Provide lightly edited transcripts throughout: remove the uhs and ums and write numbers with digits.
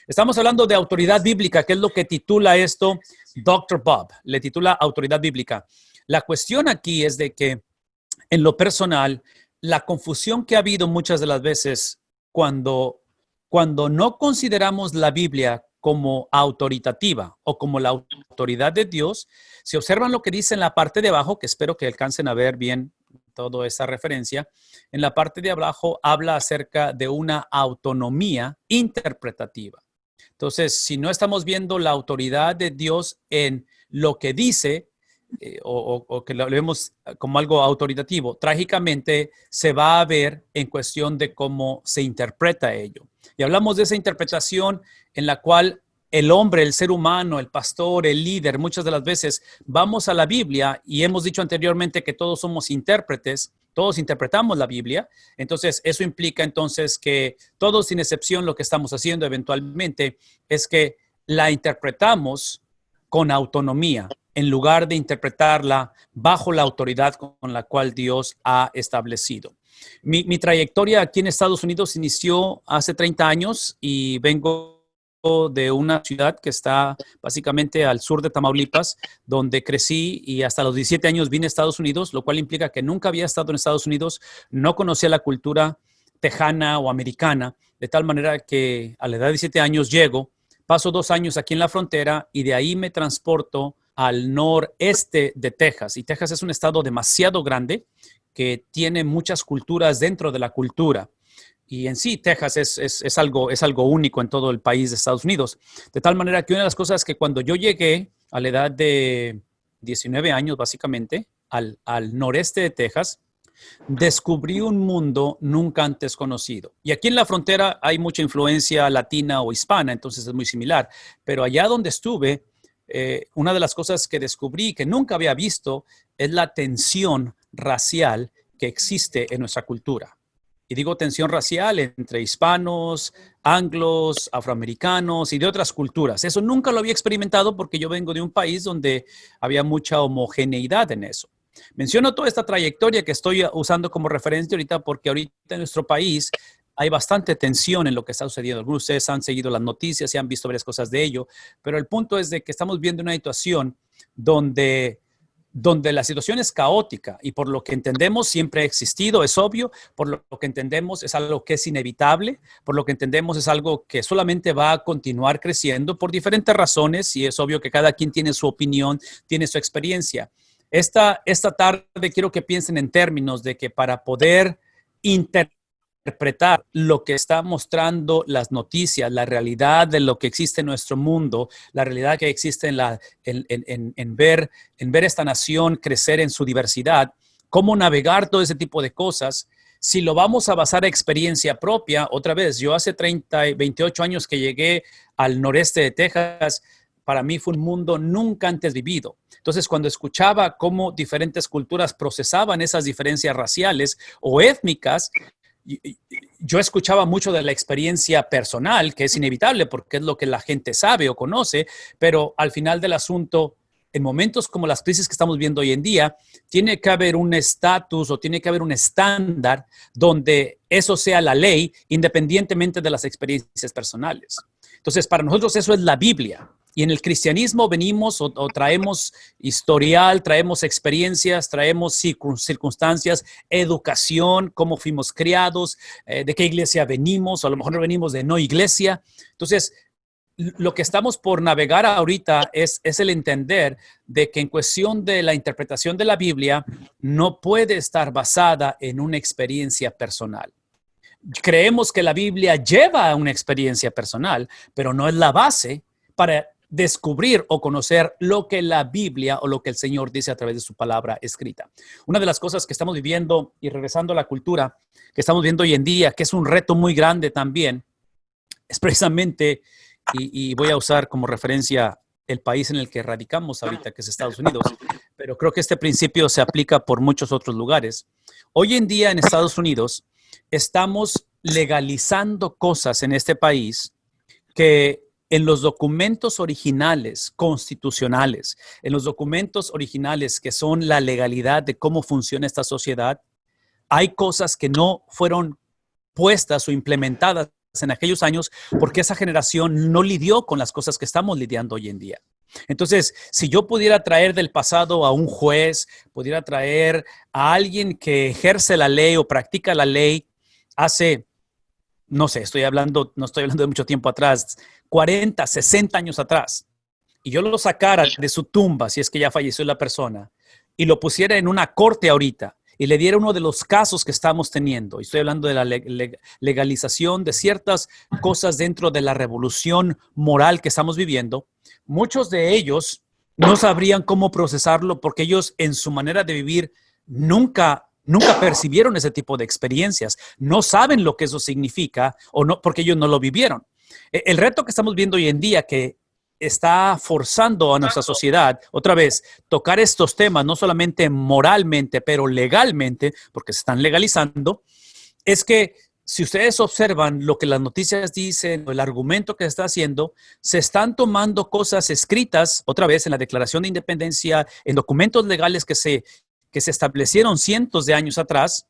Estamos hablando de autoridad bíblica, que es lo que titula esto Dr. Bob, le titula autoridad bíblica. La cuestión aquí es de que, en lo personal, la confusión que ha habido muchas de las veces cuando no consideramos la Biblia como autoritativa o como la autoridad de Dios, si observan lo que dice en la parte de abajo, que espero que alcancen a ver bien toda esa referencia, en la parte de abajo habla acerca de una autonomía interpretativa. Entonces, si no estamos viendo la autoridad de Dios en lo que dice, o que lo vemos como algo autoritativo, trágicamente se va a ver en cuestión de cómo se interpreta ello. Y hablamos de esa interpretación en la cual el hombre, el ser humano, el pastor, el líder, muchas de las veces vamos a la Biblia y hemos dicho anteriormente que todos somos intérpretes, todos interpretamos la Biblia. Entonces, eso implica entonces que todos sin excepción lo que estamos haciendo eventualmente es que la interpretamos con autonomía, en lugar de interpretarla bajo la autoridad con la cual Dios ha establecido. Mi trayectoria aquí en Estados Unidos inició hace 30 años y vengo de una ciudad que está básicamente al sur de Tamaulipas, donde crecí y hasta los 17 años vine a Estados Unidos, lo cual implica que nunca había estado en Estados Unidos, no conocía la cultura tejana o americana, de tal manera que a la edad de 17 años llego, paso 2 años aquí en la frontera y de ahí me transporto al noreste de Texas. Y Texas es un estado demasiado grande que tiene muchas culturas dentro de la cultura. Y en sí, Texas es algo único en todo el país de Estados Unidos. De tal manera que una de las cosas que cuando yo llegué a la edad de 19 años, básicamente, al noreste de Texas, descubrí un mundo nunca antes conocido. Y aquí en la frontera hay mucha influencia latina o hispana, entonces es muy similar. Pero allá donde estuve, una de las cosas que descubrí que nunca había visto es la tensión racial que existe en nuestra cultura. Y digo tensión racial entre hispanos, anglos, afroamericanos y de otras culturas. Eso nunca lo había experimentado porque yo vengo de un país donde había mucha homogeneidad en eso. Menciono toda esta trayectoria que estoy usando como referencia ahorita porque ahorita en nuestro país hay bastante tensión en lo que está sucediendo. Algunos de ustedes han seguido las noticias y han visto varias cosas de ello, pero el punto es de que estamos viendo una situación donde la situación es caótica y por lo que entendemos siempre ha existido, es obvio, por lo que entendemos es algo que es inevitable, por lo que entendemos es algo que solamente va a continuar creciendo por diferentes razones y es obvio que cada quien tiene su opinión, tiene su experiencia. Esta tarde quiero que piensen en términos de que para poder interpretar lo que está mostrando las noticias, la realidad de lo que existe en nuestro mundo, la realidad que existe en ver esta nación crecer en su diversidad, cómo navegar todo ese tipo de cosas. Si lo vamos a basar a experiencia propia, otra vez, yo hace 28 años que llegué al noreste de Texas, para mí fue un mundo nunca antes vivido. Entonces, cuando escuchaba cómo diferentes culturas procesaban esas diferencias raciales o étnicas, yo escuchaba mucho de la experiencia personal, que es inevitable porque es lo que la gente sabe o conoce, pero al final del asunto, en momentos como las crisis que estamos viendo hoy en día, tiene que haber un estatus o tiene que haber un estándar donde eso sea la ley, independientemente de las experiencias personales. Entonces, para nosotros eso es la Biblia. Y en el cristianismo venimos o traemos historial, traemos experiencias, traemos circunstancias, educación, cómo fuimos criados, de qué iglesia venimos, o a lo mejor no venimos de no iglesia. Entonces, lo que estamos por navegar ahorita es el entender de que en cuestión de la interpretación de la Biblia no puede estar basada en una experiencia personal. Creemos que la Biblia lleva a una experiencia personal, pero no es la base para descubrir o conocer lo que la Biblia o lo que el Señor dice a través de su palabra escrita. Una de las cosas que estamos viviendo y regresando a la cultura que estamos viendo hoy en día, que es un reto muy grande también, es precisamente, y voy a usar como referencia el país en el que radicamos ahorita, que es Estados Unidos, pero creo que este principio se aplica por muchos otros lugares. Hoy en día en Estados Unidos estamos legalizando cosas en este país que en los documentos originales constitucionales, en los documentos originales que son la legalidad de cómo funciona esta sociedad, hay cosas que no fueron puestas o implementadas en aquellos años porque esa generación no lidió con las cosas que estamos lidiando hoy en día. Entonces, si yo pudiera traer del pasado a un juez, pudiera traer a alguien que ejerce la ley o practica la ley hace, no sé, no estoy hablando de mucho tiempo atrás, 40, 60 años atrás, y yo lo sacara de su tumba, si es que ya falleció la persona, y lo pusiera en una corte ahorita, y le diera uno de los casos que estamos teniendo, y estoy hablando de la legalización de ciertas cosas dentro de la revolución moral que estamos viviendo, muchos de ellos no sabrían cómo procesarlo porque ellos en su manera de vivir nunca percibieron ese tipo de experiencias, no saben lo que eso significa o no, porque ellos no lo vivieron. El reto que estamos viendo hoy en día que está forzando a nuestra sociedad, otra vez, tocar estos temas, no solamente moralmente, pero legalmente, porque se están legalizando, es que si ustedes observan lo que las noticias dicen, el argumento que se está haciendo, se están tomando cosas escritas, otra vez en la Declaración de Independencia, en documentos legales que se establecieron cientos de años atrás,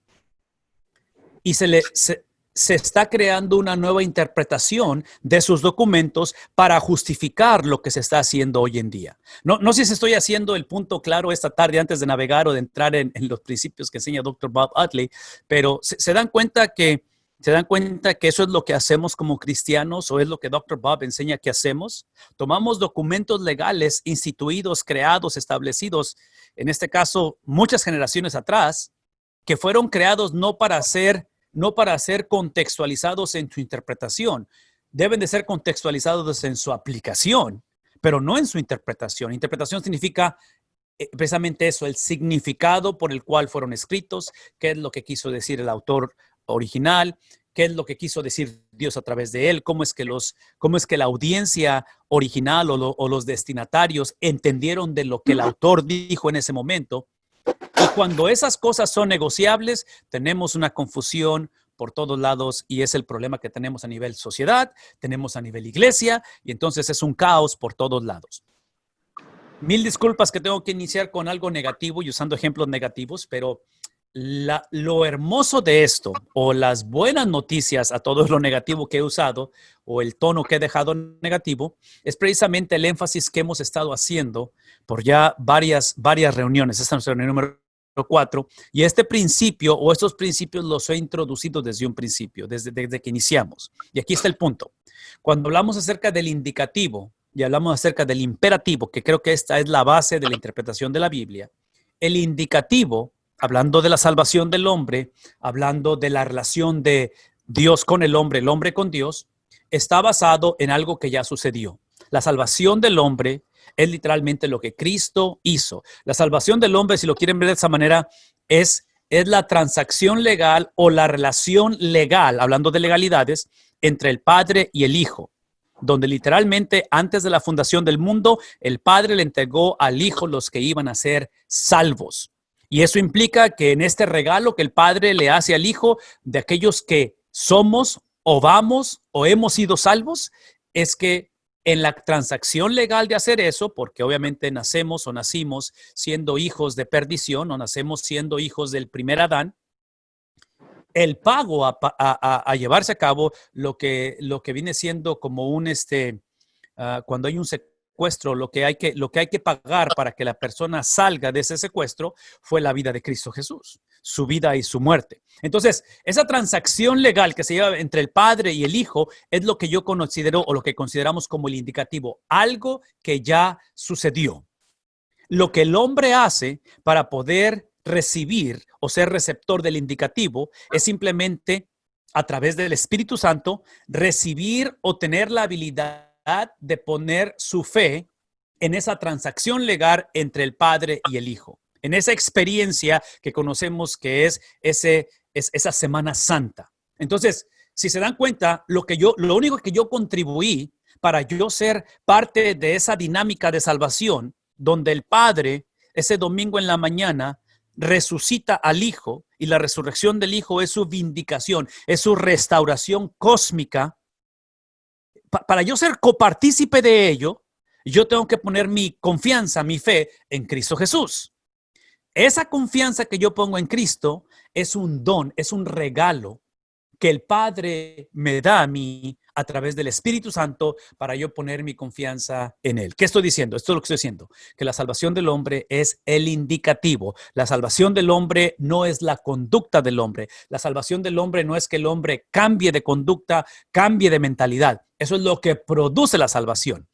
y se está creando una nueva interpretación de esos documentos para justificar lo que se está haciendo hoy en día. No sé si estoy haciendo el punto claro esta tarde antes de navegar o de entrar en los principios que enseña Dr. Bob Utley, pero se dan cuenta que eso es lo que hacemos como cristianos o es lo que Dr. Bob enseña que hacemos. Tomamos documentos legales instituidos, creados, establecidos, en este caso muchas generaciones atrás, que fueron creados no para ser contextualizados en su interpretación. Deben de ser contextualizados en su aplicación, pero no en su interpretación. Interpretación significa precisamente eso, el significado por el cual fueron escritos, qué es lo que quiso decir el autor original, qué es lo que quiso decir Dios a través de él, cómo es que la audiencia original o los destinatarios entendieron de lo que el autor dijo en ese momento. Y cuando esas cosas son negociables, tenemos una confusión por todos lados y es el problema que tenemos a nivel sociedad, tenemos a nivel iglesia y entonces es un caos por todos lados. Mil disculpas que tengo que iniciar con algo negativo y usando ejemplos negativos, pero lo hermoso de esto o las buenas noticias a todo lo negativo que he usado o el tono que he dejado negativo es precisamente el énfasis que hemos estado haciendo por ya varias reuniones. Esta es nuestra reunión número 4 y este principio o estos principios los he introducido desde un principio, desde que iniciamos. Y aquí está el punto. Cuando hablamos acerca del indicativo y hablamos acerca del imperativo, que creo que esta es la base de la interpretación de la Biblia, el indicativo, hablando de la salvación del hombre, hablando de la relación de Dios con el hombre con Dios, está basado en algo que ya sucedió. La salvación del hombre es literalmente lo que Cristo hizo. La salvación del hombre, si lo quieren ver de esa manera, es la transacción legal o la relación legal, hablando de legalidades, entre el Padre y el Hijo, donde literalmente antes de la fundación del mundo, el Padre le entregó al Hijo los que iban a ser salvos. Y eso implica que en este regalo que el Padre le hace al Hijo de aquellos que somos o vamos o hemos sido salvos, es que en la transacción legal de hacer eso, porque obviamente nacemos o nacimos siendo hijos de perdición o nacemos siendo hijos del primer Adán, el pago a llevarse a cabo lo que viene siendo como un, cuando hay un secuestro, lo que hay que pagar para que la persona salga de ese secuestro fue la vida de Cristo Jesús, su vida y su muerte. Entonces, esa transacción legal que se lleva entre el Padre y el Hijo es lo que yo considero o lo que consideramos como el indicativo, algo que ya sucedió. Lo que el hombre hace para poder recibir o ser receptor del indicativo es simplemente a través del Espíritu Santo recibir o tener la habilidad de poner su fe en esa transacción legal entre el Padre y el Hijo, en esa experiencia que conocemos que es esa Semana Santa. Entonces, si se dan cuenta, lo único que yo contribuí para yo ser parte de esa dinámica de salvación, donde el Padre ese domingo en la mañana resucita al Hijo y la resurrección del Hijo es su vindicación, es su restauración cósmica. Para yo ser copartícipe de ello, yo tengo que poner mi confianza, mi fe en Cristo Jesús. Esa confianza que yo pongo en Cristo es un don, es un regalo que el Padre me da a mí a través del Espíritu Santo para yo poner mi confianza en Él. ¿Qué estoy diciendo? Esto es lo que estoy diciendo, que la salvación del hombre es el indicativo. La salvación del hombre no es la conducta del hombre. La salvación del hombre no es que el hombre cambie de conducta, cambie de mentalidad. Eso es lo que produce la salvación.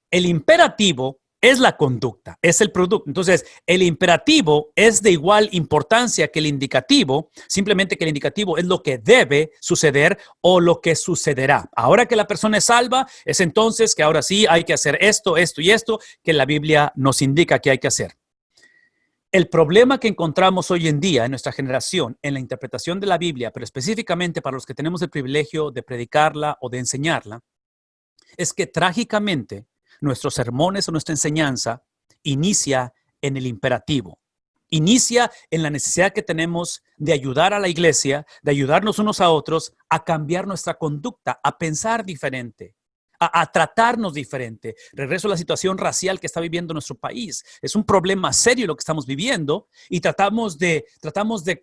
El imperativo es la conducta, es el producto. Entonces, el imperativo es de igual importancia que el indicativo, simplemente que el indicativo es lo que debe suceder o lo que sucederá. Ahora que la persona es salva, es entonces que ahora sí hay que hacer esto, esto y esto que la Biblia nos indica que hay que hacer. El problema que encontramos hoy en día en nuestra generación en la interpretación de la Biblia, pero específicamente para los que tenemos el privilegio de predicarla o de enseñarla, es que trágicamente nuestros sermones o nuestra enseñanza inicia en el imperativo. Inicia en la necesidad que tenemos de ayudar a la iglesia, de ayudarnos unos a otros a cambiar nuestra conducta, a pensar diferente, a tratarnos diferente. Regreso a la situación racial que está viviendo nuestro país. Es un problema serio lo que estamos viviendo y tratamos de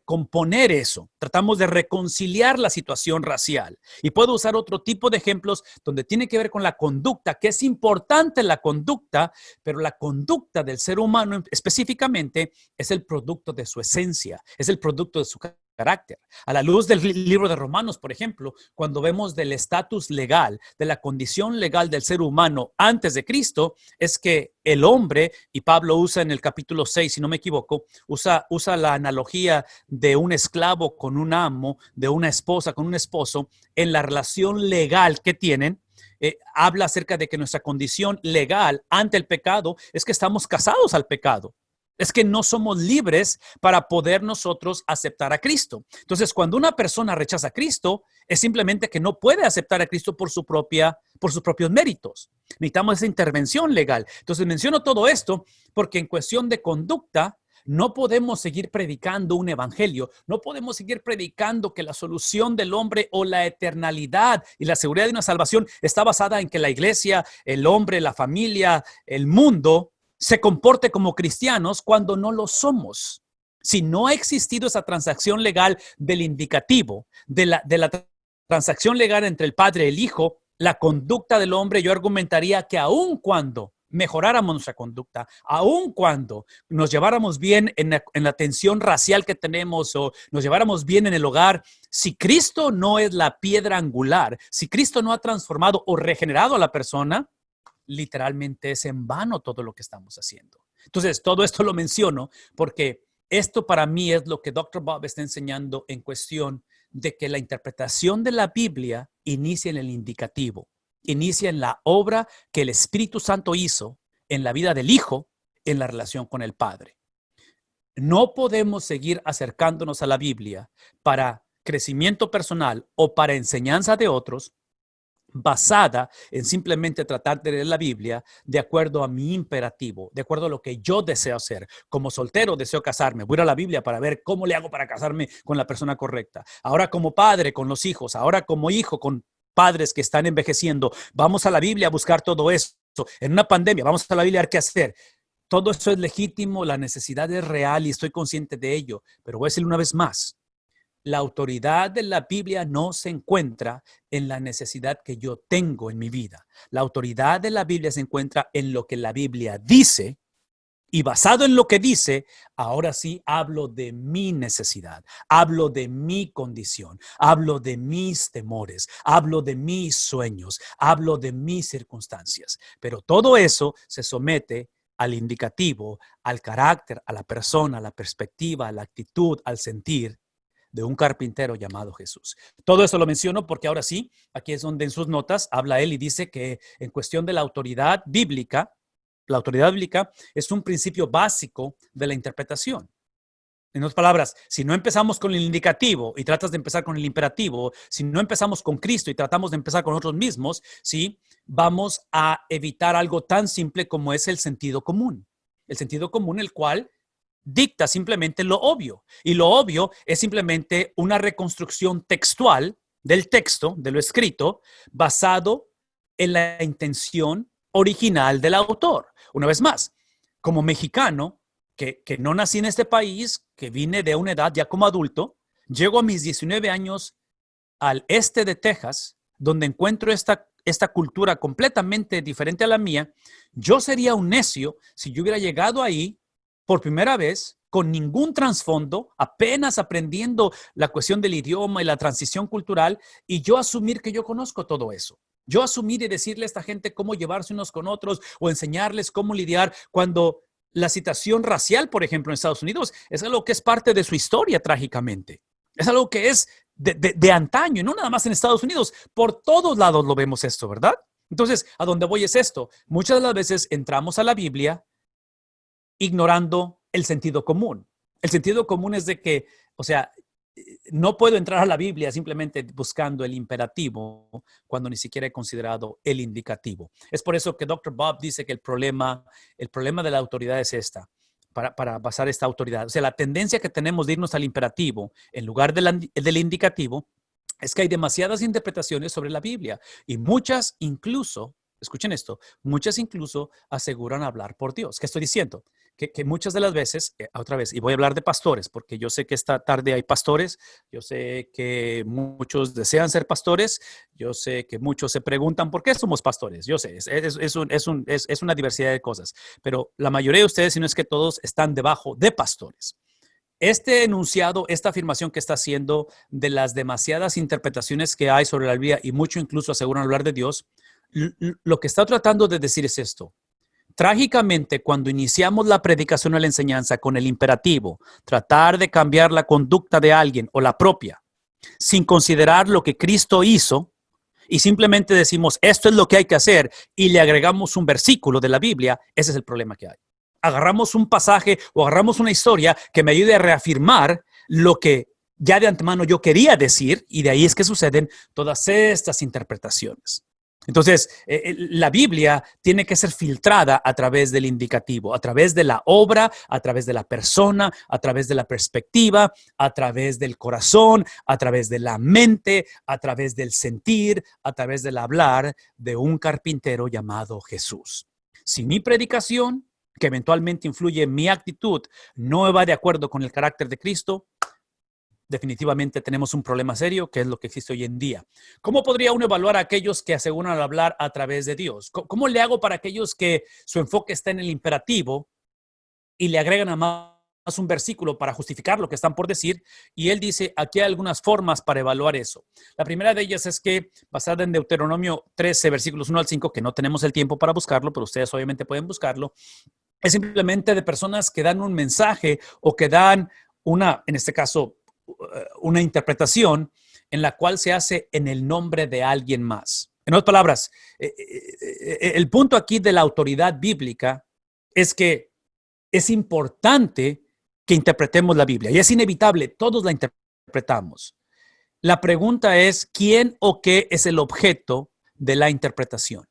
componer eso, tratamos de reconciliar la situación racial. Y puedo usar otro tipo de ejemplos donde tiene que ver con la conducta, que es importante la conducta, pero la conducta del ser humano específicamente es el producto de su esencia, es el producto de su carácter. A la luz del libro de Romanos, por ejemplo, cuando vemos del estatus legal, de la condición legal del ser humano antes de Cristo, es que el hombre, y Pablo usa en el capítulo 6, si no me equivoco, usa la analogía de un esclavo con un amo, de una esposa con un esposo, en la relación legal que tienen. Habla acerca de que nuestra condición legal ante el pecado es que estamos casados al pecado. Es que no somos libres para poder nosotros aceptar a Cristo. Entonces, cuando una persona rechaza a Cristo, es simplemente que no puede aceptar a Cristo por sus propios méritos. Necesitamos esa intervención legal. Entonces, menciono todo esto porque en cuestión de conducta, no podemos seguir predicando un evangelio, no podemos seguir predicando que la solución del hombre o la eternalidad y la seguridad de una salvación está basada en que la iglesia, el hombre, la familia, el mundo se comporte como cristianos cuando no lo somos. Si no ha existido esa transacción legal del indicativo, de la transacción legal entre el Padre y el Hijo, la conducta del hombre, yo argumentaría que aun cuando mejoráramos nuestra conducta, aun cuando nos lleváramos bien en la tensión racial que tenemos o nos lleváramos bien en el hogar, si Cristo no es la piedra angular, si Cristo no ha transformado o regenerado a la persona, literalmente es en vano todo lo que estamos haciendo. Entonces, todo esto lo menciono porque esto para mí es lo que Dr. Bob está enseñando en cuestión de que la interpretación de la Biblia inicia en el indicativo, inicia en la obra que el Espíritu Santo hizo en la vida del Hijo en la relación con el Padre. No podemos seguir acercándonos a la Biblia para crecimiento personal o para enseñanza de otros basada en simplemente tratar de leer la Biblia de acuerdo a mi imperativo, de acuerdo a lo que yo deseo hacer. Como soltero deseo casarme, voy a ir a la Biblia para ver cómo le hago para casarme con la persona correcta. Ahora como padre con los hijos, ahora como hijo con padres que están envejeciendo, vamos a la Biblia a buscar todo eso. En una pandemia, vamos a la Biblia a ver qué hacer. Todo eso es legítimo, la necesidad es real y estoy consciente de ello, pero voy a decirle una vez más, la autoridad de la Biblia no se encuentra en la necesidad que yo tengo en mi vida. La autoridad de la Biblia se encuentra en lo que la Biblia dice y basado en lo que dice, ahora sí hablo de mi necesidad, hablo de mi condición, hablo de mis temores, hablo de mis sueños, hablo de mis circunstancias. Pero todo eso se somete al indicativo, al carácter, a la persona, a la perspectiva, a la actitud, al sentir de un carpintero llamado Jesús. Todo eso lo menciono porque ahora sí, aquí es donde en sus notas habla él y dice que en cuestión de la autoridad bíblica es un principio básico de la interpretación. En otras palabras, si no empezamos con el indicativo y tratas de empezar con el imperativo, si no empezamos con Cristo y tratamos de empezar con nosotros mismos, ¿sí? Vamos a evitar algo tan simple como es el sentido común. El sentido común, el cual dicta simplemente lo obvio. Y lo obvio es simplemente una reconstrucción textual del texto, de lo escrito, basado en la intención original del autor. Una vez más, como mexicano, que no nací en este país, que vine de una edad ya como adulto, llego a mis 19 años al este de Texas, donde encuentro esta cultura completamente diferente a la mía, yo sería un necio si yo hubiera llegado ahí por primera vez con ningún trasfondo, apenas aprendiendo la cuestión del idioma y la transición cultural, y yo asumir que yo conozco todo eso. Yo asumir y decirle a esta gente cómo llevarse unos con otros o enseñarles cómo lidiar cuando la situación racial, por ejemplo, en Estados Unidos, es algo que es parte de su historia trágicamente. Es algo que es de antaño, y no nada más en Estados Unidos. Por todos lados lo vemos esto, ¿verdad? Entonces, ¿a dónde voy es esto? Muchas de las veces entramos a la Biblia ignorando el sentido común. El sentido común es de que, o sea, no puedo entrar a la Biblia simplemente buscando el imperativo cuando ni siquiera he considerado el indicativo. Es por eso que Dr. Bob dice que el problema de la autoridad es esta, para basar esta autoridad. O sea, la tendencia que tenemos de irnos al imperativo en lugar del indicativo es que hay demasiadas interpretaciones sobre la Biblia y muchas incluso, escuchen esto, muchas incluso aseguran hablar por Dios. ¿Qué estoy diciendo? Que muchas de las veces, otra vez, y voy a hablar de pastores, porque yo sé que esta tarde hay pastores, yo sé que muchos desean ser pastores, yo sé que muchos se preguntan por qué somos pastores, yo sé, es una diversidad de cosas, pero la mayoría de ustedes, si no es que todos, están debajo de pastores. Este enunciado, esta afirmación que está haciendo de las demasiadas interpretaciones que hay sobre la Biblia y mucho incluso aseguran hablar de Dios, lo que está tratando de decir es esto. Trágicamente, cuando iniciamos la predicación o la enseñanza con el imperativo, tratar de cambiar la conducta de alguien o la propia, sin considerar lo que Cristo hizo, y simplemente decimos, esto es lo que hay que hacer, y le agregamos un versículo de la Biblia, ese es el problema que hay. Agarramos un pasaje o agarramos una historia que me ayude a reafirmar lo que ya de antemano yo quería decir, y de ahí es que suceden todas estas interpretaciones. Entonces, la Biblia tiene que ser filtrada a través del indicativo, a través de la obra, a través de la persona, a través de la perspectiva, a través del corazón, a través de la mente, a través del sentir, a través del hablar de un carpintero llamado Jesús. Si mi predicación, que eventualmente influye en mi actitud, no va de acuerdo con el carácter de Cristo, definitivamente tenemos un problema serio, que es lo que existe hoy en día. ¿Cómo podría uno evaluar a aquellos que aseguran hablar a través de Dios? ¿Cómo le hago para aquellos que su enfoque está en el imperativo y le agregan a más un versículo para justificar lo que están por decir? Y él dice, aquí hay algunas formas para evaluar eso. La primera de ellas es que, basada en Deuteronomio 13, versículos 1 al 5, que no tenemos el tiempo para buscarlo, pero ustedes obviamente pueden buscarlo, es simplemente de personas que dan un mensaje o que dan en este caso, una interpretación en la cual se hace en el nombre de alguien más. En otras palabras, el punto aquí de la autoridad bíblica es que es importante que interpretemos la Biblia y es inevitable, todos la interpretamos. La pregunta es, ¿quién o qué es el objeto de la interpretación?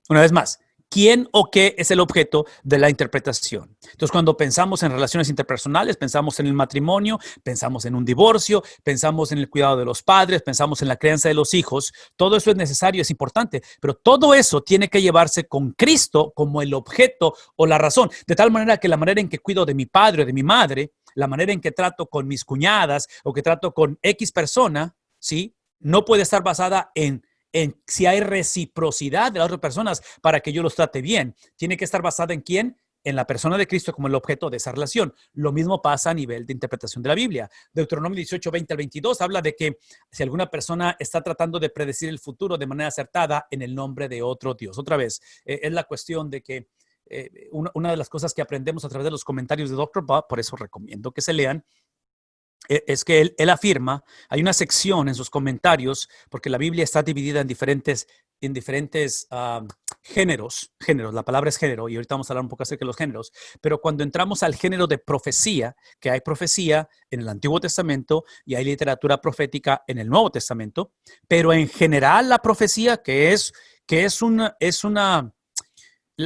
Una vez más, ¿quién o qué es el objeto de la interpretación? Entonces, cuando pensamos en relaciones interpersonales, pensamos en el matrimonio, pensamos en un divorcio, pensamos en el cuidado de los padres, pensamos en la crianza de los hijos. Todo eso es necesario, es importante, pero todo eso tiene que llevarse con Cristo como el objeto o la razón. De tal manera que la manera en que cuido de mi padre o de mi madre, la manera en que trato con mis cuñadas o que trato con X persona, ¿sí? No puede estar basada en si hay reciprocidad de las otras personas para que yo los trate bien. Tiene que estar basada en quién, en la persona de Cristo como el objeto de esa relación. Lo mismo pasa a nivel de interpretación de la Biblia. Deuteronomio 18, 20 al 22 habla de que si alguna persona está tratando de predecir el futuro de manera acertada en el nombre de otro Dios. Otra vez, es la cuestión de que una de las cosas que aprendemos a través de los comentarios de Dr. Bob, por eso recomiendo que se lean, es que él afirma, hay una sección en sus comentarios, porque la Biblia está dividida en diferentes géneros, la palabra es género, y ahorita vamos a hablar un poco acerca de los géneros, pero cuando entramos al género de profecía, que hay profecía en el Antiguo Testamento y hay literatura profética en el Nuevo Testamento, pero en general la profecía,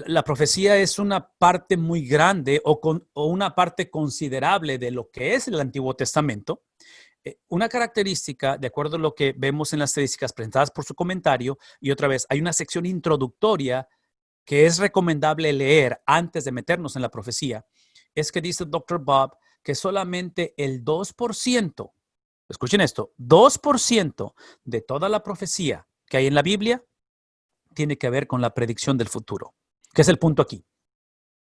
la profecía es una parte muy grande o una parte considerable de lo que es el Antiguo Testamento. Una característica, de acuerdo a lo que vemos en las estadísticas presentadas por su comentario, y otra vez, hay una sección introductoria que es recomendable leer antes de meternos en la profecía, es que dice Dr. Bob que solamente el 2%, escuchen esto, 2% de toda la profecía que hay en la Biblia tiene que ver con la predicción del futuro. ¿Qué es el punto aquí?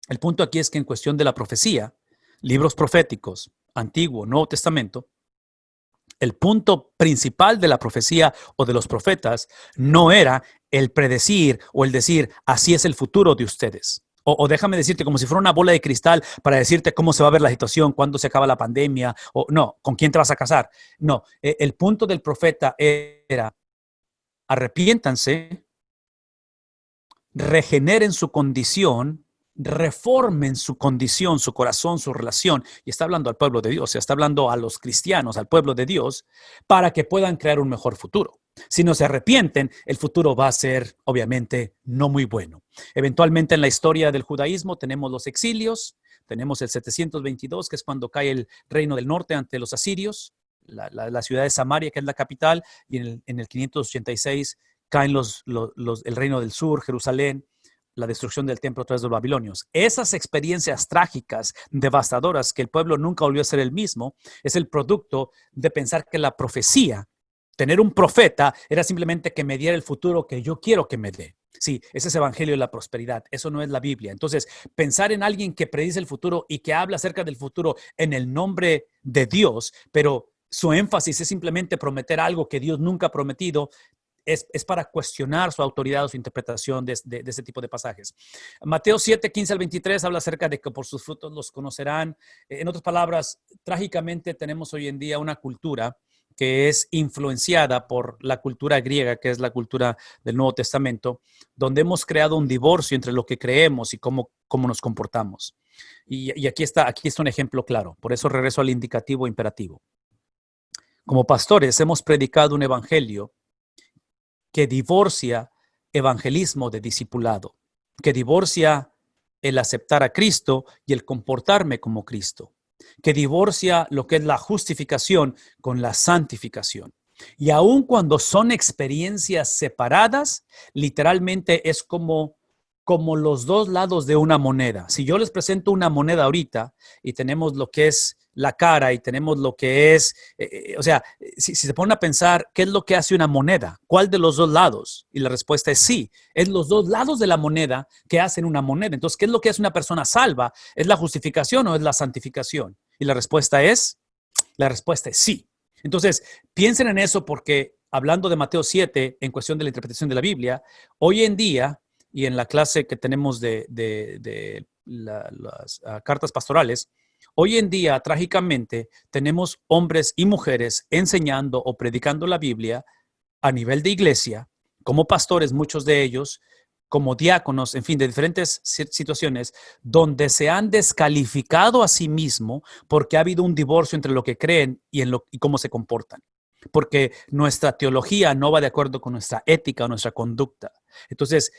El punto aquí es que en cuestión de la profecía, libros proféticos, Antiguo, Nuevo Testamento, el punto principal de la profecía o de los profetas no era el predecir o el decir, así es el futuro de ustedes. O déjame decirte como si fuera una bola de cristal para decirte cómo se va a ver la situación, cuándo se acaba la pandemia, o no, con quién te vas a casar. No, el punto del profeta era, arrepiéntanse, regeneren su condición, reformen su condición, su corazón, su relación. Y está hablando al pueblo de Dios, o sea, está hablando a los cristianos, al pueblo de Dios, para que puedan crear un mejor futuro. Si no se arrepienten, el futuro va a ser, obviamente, no muy bueno. Eventualmente en la historia del judaísmo tenemos los exilios, tenemos el 722, que es cuando cae el reino del norte ante los asirios, la ciudad de Samaria, que es la capital, y en el 586 caen el reino del sur, Jerusalén, la destrucción del templo a través de los babilonios. Esas experiencias trágicas, devastadoras, que el pueblo nunca volvió a ser el mismo, es el producto de pensar que la profecía, tener un profeta, era simplemente que me diera el futuro que yo quiero que me dé. Sí, ese es evangelio de la prosperidad, eso no es la Biblia. Entonces, pensar en alguien que predice el futuro y que habla acerca del futuro en el nombre de Dios, pero su énfasis es simplemente prometer algo que Dios nunca ha prometido, es para cuestionar su autoridad o su interpretación de ese tipo de pasajes. Mateo 7, 15 al 23 habla acerca de que por sus frutos los conocerán. En otras palabras, trágicamente tenemos hoy en día una cultura que es influenciada por la cultura griega, que es la cultura del Nuevo Testamento, donde hemos creado un divorcio entre lo que creemos y cómo nos comportamos. Y aquí está un ejemplo claro. Por eso regreso al indicativo imperativo. Como pastores hemos predicado un evangelio que divorcia evangelismo de discipulado, que divorcia el aceptar a Cristo y el comportarme como Cristo, que divorcia lo que es la justificación con la santificación. Y aun cuando son experiencias separadas, literalmente es como los dos lados de una moneda. Si yo les presento una moneda ahorita y tenemos lo que es la cara y tenemos lo que es, o sea, si se ponen a pensar, ¿qué es lo que hace una moneda? ¿Cuál de los dos lados? Y la respuesta es sí, es los dos lados de la moneda que hacen una moneda. Entonces, ¿qué es lo que hace una persona salva? ¿Es la justificación o es la santificación? Y la respuesta es sí. Entonces, piensen en eso porque hablando de Mateo 7, en cuestión de la interpretación de la Biblia, hoy en día, y en la clase que tenemos de las cartas pastorales, hoy en día, trágicamente, tenemos hombres y mujeres enseñando o predicando la Biblia a nivel de iglesia, como pastores, muchos de ellos, como diáconos, en fin, de diferentes situaciones, donde se han descalificado a sí mismo porque ha habido un divorcio entre lo que creen y cómo se comportan. Porque nuestra teología no va de acuerdo con nuestra ética o nuestra conducta. Entonces,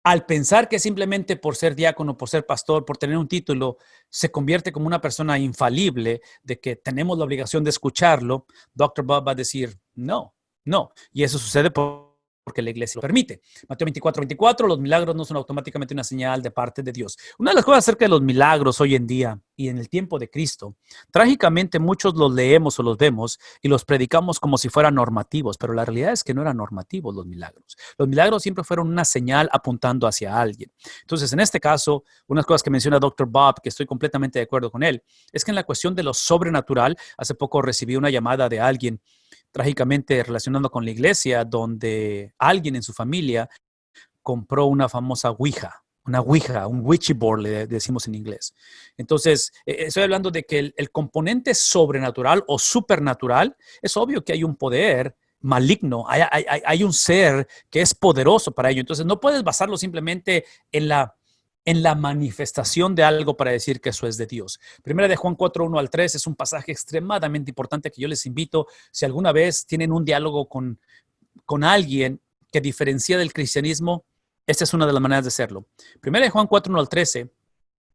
al pensar que simplemente por ser diácono, por ser pastor, por tener un título, se convierte como una persona infalible, de que tenemos la obligación de escucharlo, Dr. Bob va a decir, no, no. Y eso sucede porque la iglesia lo permite. Mateo 24, 24, los milagros no son automáticamente una señal de parte de Dios. Una de las cosas acerca de los milagros hoy en día y en el tiempo de Cristo, trágicamente muchos los leemos o los vemos y los predicamos como si fueran normativos, pero la realidad es que no eran normativos los milagros. Los milagros siempre fueron una señal apuntando hacia alguien. Entonces, en este caso, unas cosas que menciona Dr. Bob, que estoy completamente de acuerdo con él, es que en la cuestión de lo sobrenatural, hace poco recibí una llamada de alguien trágicamente relacionando con la iglesia, donde alguien en su familia compró una famosa Ouija, un Ouija board, le decimos en inglés. Entonces, estoy hablando de que el componente sobrenatural o supernatural, es obvio que hay un poder maligno, hay un ser que es poderoso para ello. Entonces, no puedes basarlo simplemente en la manifestación de algo para decir que eso es de Dios. Primera de Juan 4, 1 al 3 es un pasaje extremadamente importante que yo les invito, si alguna vez tienen un diálogo con alguien que diferencia del cristianismo, esta es una de las maneras de hacerlo. Primera de Juan 4, 1 al 13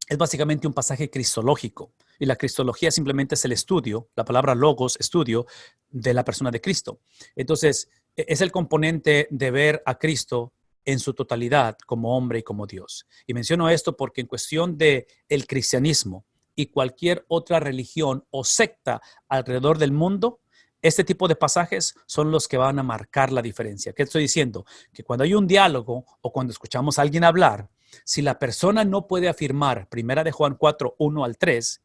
es básicamente un pasaje cristológico. Y la cristología simplemente es el estudio, la palabra logos, estudio, de la persona de Cristo. Entonces, es el componente de ver a Cristo en su totalidad como hombre y como Dios. Y menciono esto porque en cuestión de el cristianismo y cualquier otra religión o secta alrededor del mundo, este tipo de pasajes son los que van a marcar la diferencia. ¿Qué estoy diciendo? Que cuando hay un diálogo o cuando escuchamos a alguien hablar, si la persona no puede afirmar 1 Juan 4, 1 al 3,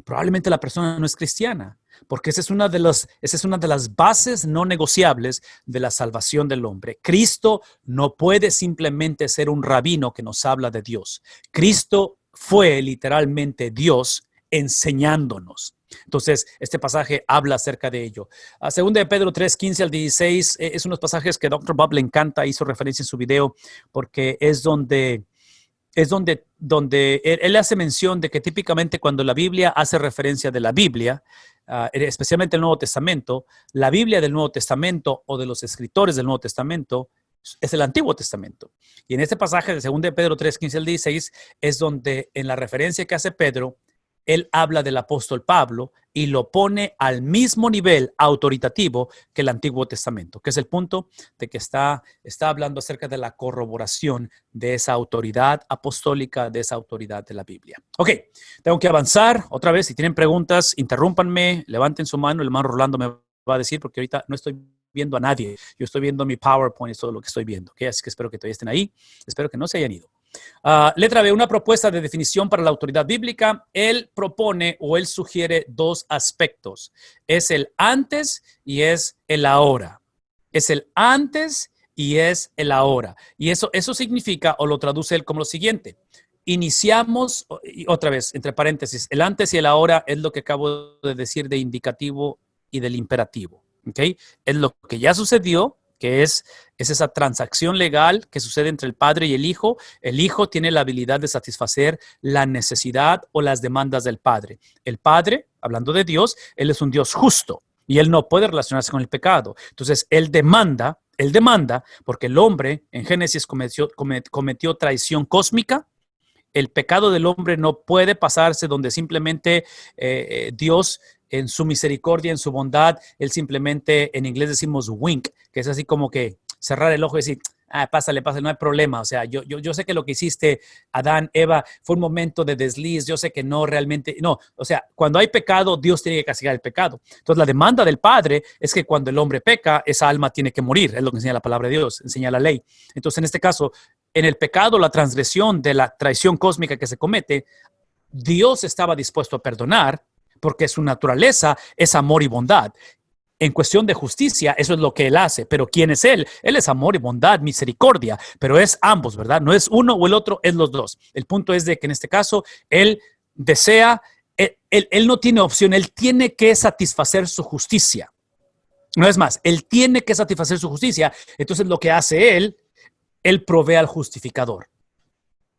probablemente la persona no es cristiana, porque esa es una de las bases no negociables de la salvación del hombre. Cristo no puede simplemente ser un rabino que nos habla de Dios. Cristo fue literalmente Dios enseñándonos. Entonces, este pasaje habla acerca de ello. Segunda de Pedro 3, 15 al 16, es unos pasajes que Dr. Bob le encanta, hizo referencia en su video, porque es donde él hace mención de que típicamente cuando la Biblia hace referencia de la Biblia, especialmente el Nuevo Testamento, la Biblia del Nuevo Testamento o de los escritores del Nuevo Testamento es el Antiguo Testamento. Y en este pasaje de 2 de Pedro 3, 15 al 16 es donde en la referencia que hace Pedro, él habla del apóstol Pablo y lo pone al mismo nivel autoritativo que el Antiguo Testamento, que es el punto de que está hablando acerca de la corroboración de esa autoridad apostólica, de esa autoridad de la Biblia. Ok, tengo que avanzar. Otra vez, si tienen preguntas, interrúmpanme, levanten su mano, el hermano Rolando me va a decir, porque ahorita no estoy viendo a nadie. Yo estoy viendo mi PowerPoint, es todo lo que estoy viendo. ¿Okay? Así que espero que todavía estén ahí. Espero que no se hayan ido. Letra B, una propuesta de definición para la autoridad bíblica. Él propone o él sugiere dos aspectos. Es el antes y es el ahora. Es el antes y es el ahora. Y eso significa, o lo traduce él como lo siguiente. Iniciamos, y otra vez, entre paréntesis, el antes y el ahora es lo que acabo de decir de indicativo y del imperativo. ¿Okay? Es lo que ya sucedió, que es esa transacción legal que sucede entre el padre y el hijo. El hijo tiene la habilidad de satisfacer la necesidad o las demandas del padre. El padre, hablando de Dios, él es un Dios justo y él no puede relacionarse con el pecado. Entonces, él demanda, porque el hombre en Génesis cometió traición cósmica. El pecado del hombre no puede pasarse donde simplemente Dios en su misericordia, en su bondad, él simplemente, en inglés decimos wink, que es así como que cerrar el ojo y decir, pásale, no hay problema. O sea, yo sé que lo que hiciste, Adán, Eva, fue un momento de desliz, yo sé que no realmente, no. O sea, cuando hay pecado, Dios tiene que castigar el pecado. Entonces, la demanda del Padre es que cuando el hombre peca, esa alma tiene que morir, es lo que enseña la palabra de Dios, enseña la ley. Entonces, en este caso, en el pecado, la transgresión de la traición cósmica que se comete, Dios estaba dispuesto a perdonar porque su naturaleza es amor y bondad. En cuestión de justicia, eso es lo que él hace. Pero ¿quién es él? Él es amor y bondad, misericordia, pero es ambos, ¿verdad? No es uno o el otro, es los dos. El punto es de que en este caso, él desea, él no tiene opción, él tiene que satisfacer su justicia. No es más, él tiene que satisfacer su justicia. Entonces lo que hace él provee al justificador.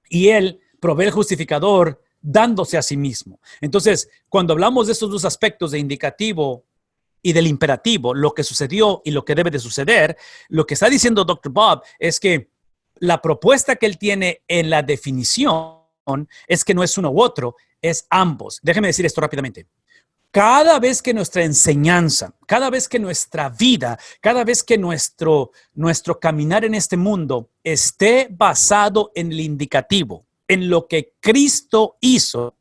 Y él provee al justificador dándose a sí mismo. Entonces, cuando hablamos de estos dos aspectos de indicativo y del imperativo, lo que sucedió y lo que debe de suceder, lo que está diciendo Dr. Bob es que la propuesta que él tiene en la definición es que no es uno u otro, es ambos. Déjeme decir esto rápidamente. Cada vez que nuestra enseñanza, cada vez que nuestra vida, cada vez que nuestro caminar en este mundo esté basado en el indicativo, en lo que Cristo hizo,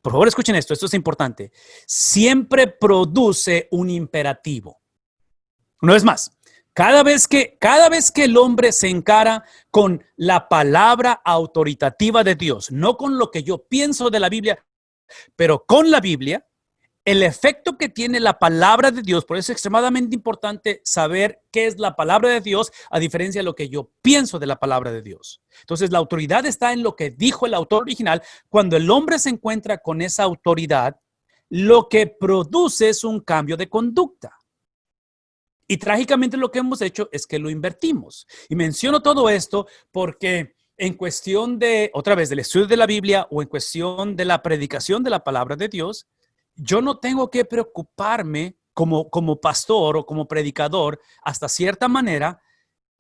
por favor escuchen esto es importante, siempre produce un imperativo. Una vez más, cada vez que el hombre se encara con la palabra autoritativa de Dios, no con lo que yo pienso de la Biblia, pero con la Biblia, el efecto que tiene la palabra de Dios, por eso es extremadamente importante saber qué es la palabra de Dios, a diferencia de lo que yo pienso de la palabra de Dios. Entonces, la autoridad está en lo que dijo el autor original. Cuando el hombre se encuentra con esa autoridad, lo que produce es un cambio de conducta. Y trágicamente lo que hemos hecho es que lo invertimos. Y menciono todo esto porque en cuestión de, otra vez, del estudio de la Biblia o en cuestión de la predicación de la palabra de Dios, yo no tengo que preocuparme como pastor o como predicador hasta cierta manera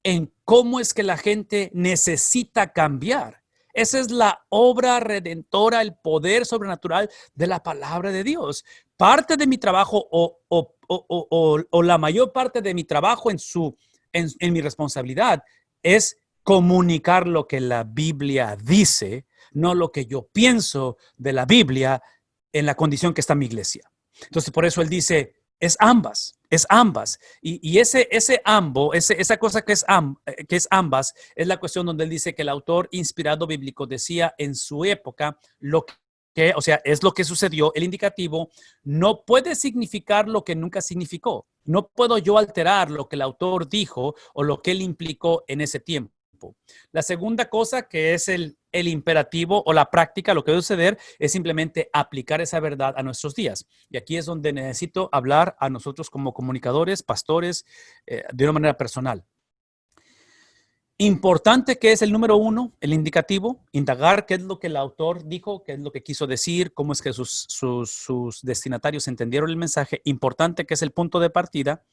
en cómo es que la gente necesita cambiar. Esa es la obra redentora, el poder sobrenatural de la palabra de Dios. Parte de mi trabajo o la mayor parte de mi trabajo en mi responsabilidad es comunicar lo que la Biblia dice, no lo que yo pienso de la Biblia en la condición que está mi iglesia. Entonces, por eso él dice, es ambas. Es ambas. Y esa cosa que es ambas, es la cuestión donde él dice que el autor inspirado bíblico decía en su época lo que, o sea, es lo que sucedió. El indicativo no puede significar lo que nunca significó. No puedo yo alterar lo que el autor dijo o lo que él implicó en ese tiempo. La segunda cosa, que es el imperativo o la práctica, lo que debe suceder es simplemente aplicar esa verdad a nuestros días. Y aquí es donde necesito hablar a nosotros como comunicadores, pastores, de una manera personal. Importante que es el número uno, el indicativo, indagar qué es lo que el autor dijo, qué es lo que quiso decir, cómo es que sus destinatarios entendieron el mensaje. Importante que es el punto de partida.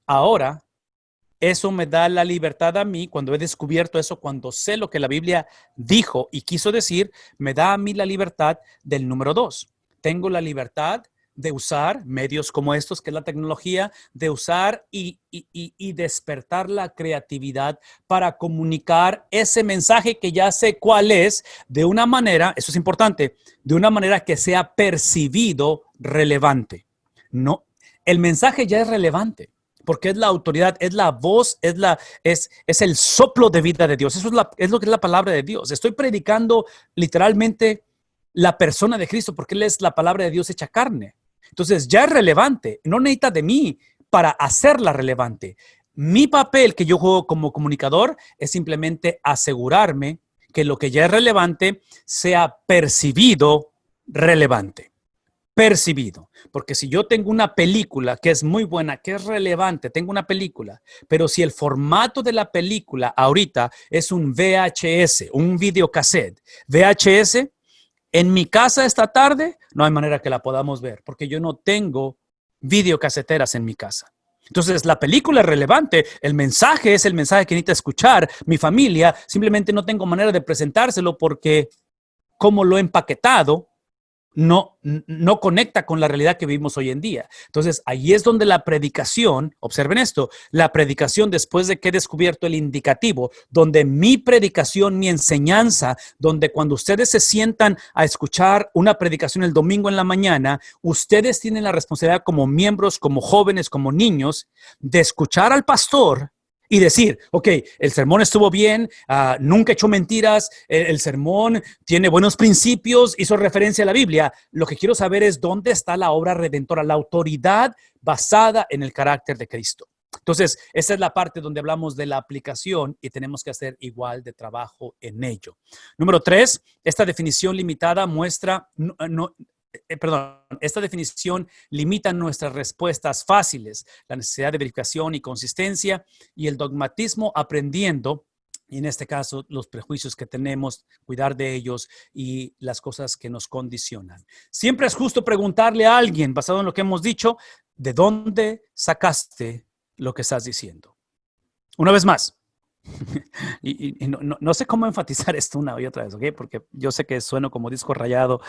Ahora, eso me da la libertad a mí, cuando he descubierto eso, cuando sé lo que la Biblia dijo y quiso decir, me da a mí la libertad del número dos. Tengo la libertad de usar medios como estos, que es la tecnología, de usar y despertar la creatividad para comunicar ese mensaje que ya sé cuál es, de una manera, eso es importante, de una manera que sea percibido relevante. No, el mensaje ya es relevante, porque es la autoridad, es la voz, es el soplo de vida de Dios. Eso es lo que es la palabra de Dios. Estoy predicando literalmente la persona de Cristo, porque Él es la palabra de Dios hecha carne. Entonces ya es relevante, no necesita de mí para hacerla relevante. Mi papel que yo juego como comunicador es simplemente asegurarme que lo que ya es relevante sea percibido relevante. Percibido. Porque si yo tengo una película que es muy buena, que es relevante, tengo una película, pero si el formato de la película ahorita es un VHS, un videocassette, VHS, en mi casa esta tarde no hay manera que la podamos ver, porque yo no tengo videocaseteras en mi casa. Entonces, la película es relevante, el mensaje es el mensaje que necesita escuchar mi familia, simplemente no tengo manera de presentárselo porque como lo he empaquetado, no conecta con la realidad que vivimos hoy en día. Entonces, ahí es donde la predicación, observen esto, la predicación después de que he descubierto el indicativo, donde mi predicación, mi enseñanza, donde cuando ustedes se sientan a escuchar una predicación el domingo en la mañana, ustedes tienen la responsabilidad como miembros, como jóvenes, como niños, de escuchar al pastor y decir, ok, el sermón estuvo bien, nunca echó mentiras, el sermón tiene buenos principios, hizo referencia a la Biblia. Lo que quiero saber es dónde está la obra redentora, la autoridad basada en el carácter de Cristo. Entonces, esa es la parte donde hablamos de la aplicación y tenemos que hacer igual de trabajo en ello. Número 3, esta definición limitada muestra, esta definición limita nuestras respuestas fáciles, la necesidad de verificación y consistencia y el dogmatismo aprendiendo, y en este caso los prejuicios que tenemos, cuidar de ellos y las cosas que nos condicionan. Siempre es justo preguntarle a alguien, basado en lo que hemos dicho, ¿de dónde sacaste lo que estás diciendo? Una vez más. Y no sé cómo enfatizar esto una y otra vez, ¿ok? Porque yo sé que sueno como disco rayado,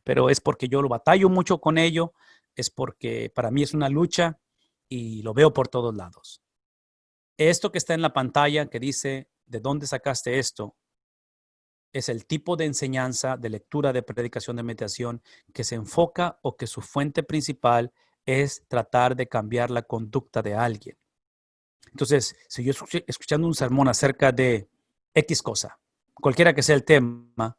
pero es porque yo lo batallo mucho con ello, es porque para mí es una lucha y lo veo por todos lados. Esto que está en la pantalla que dice, ¿de dónde sacaste esto? Es el tipo de enseñanza, de lectura, de predicación, de meditación que se enfoca o que su fuente principal es tratar de cambiar la conducta de alguien. Entonces, si yo estoy escuchando un sermón acerca de X cosa, cualquiera que sea el tema,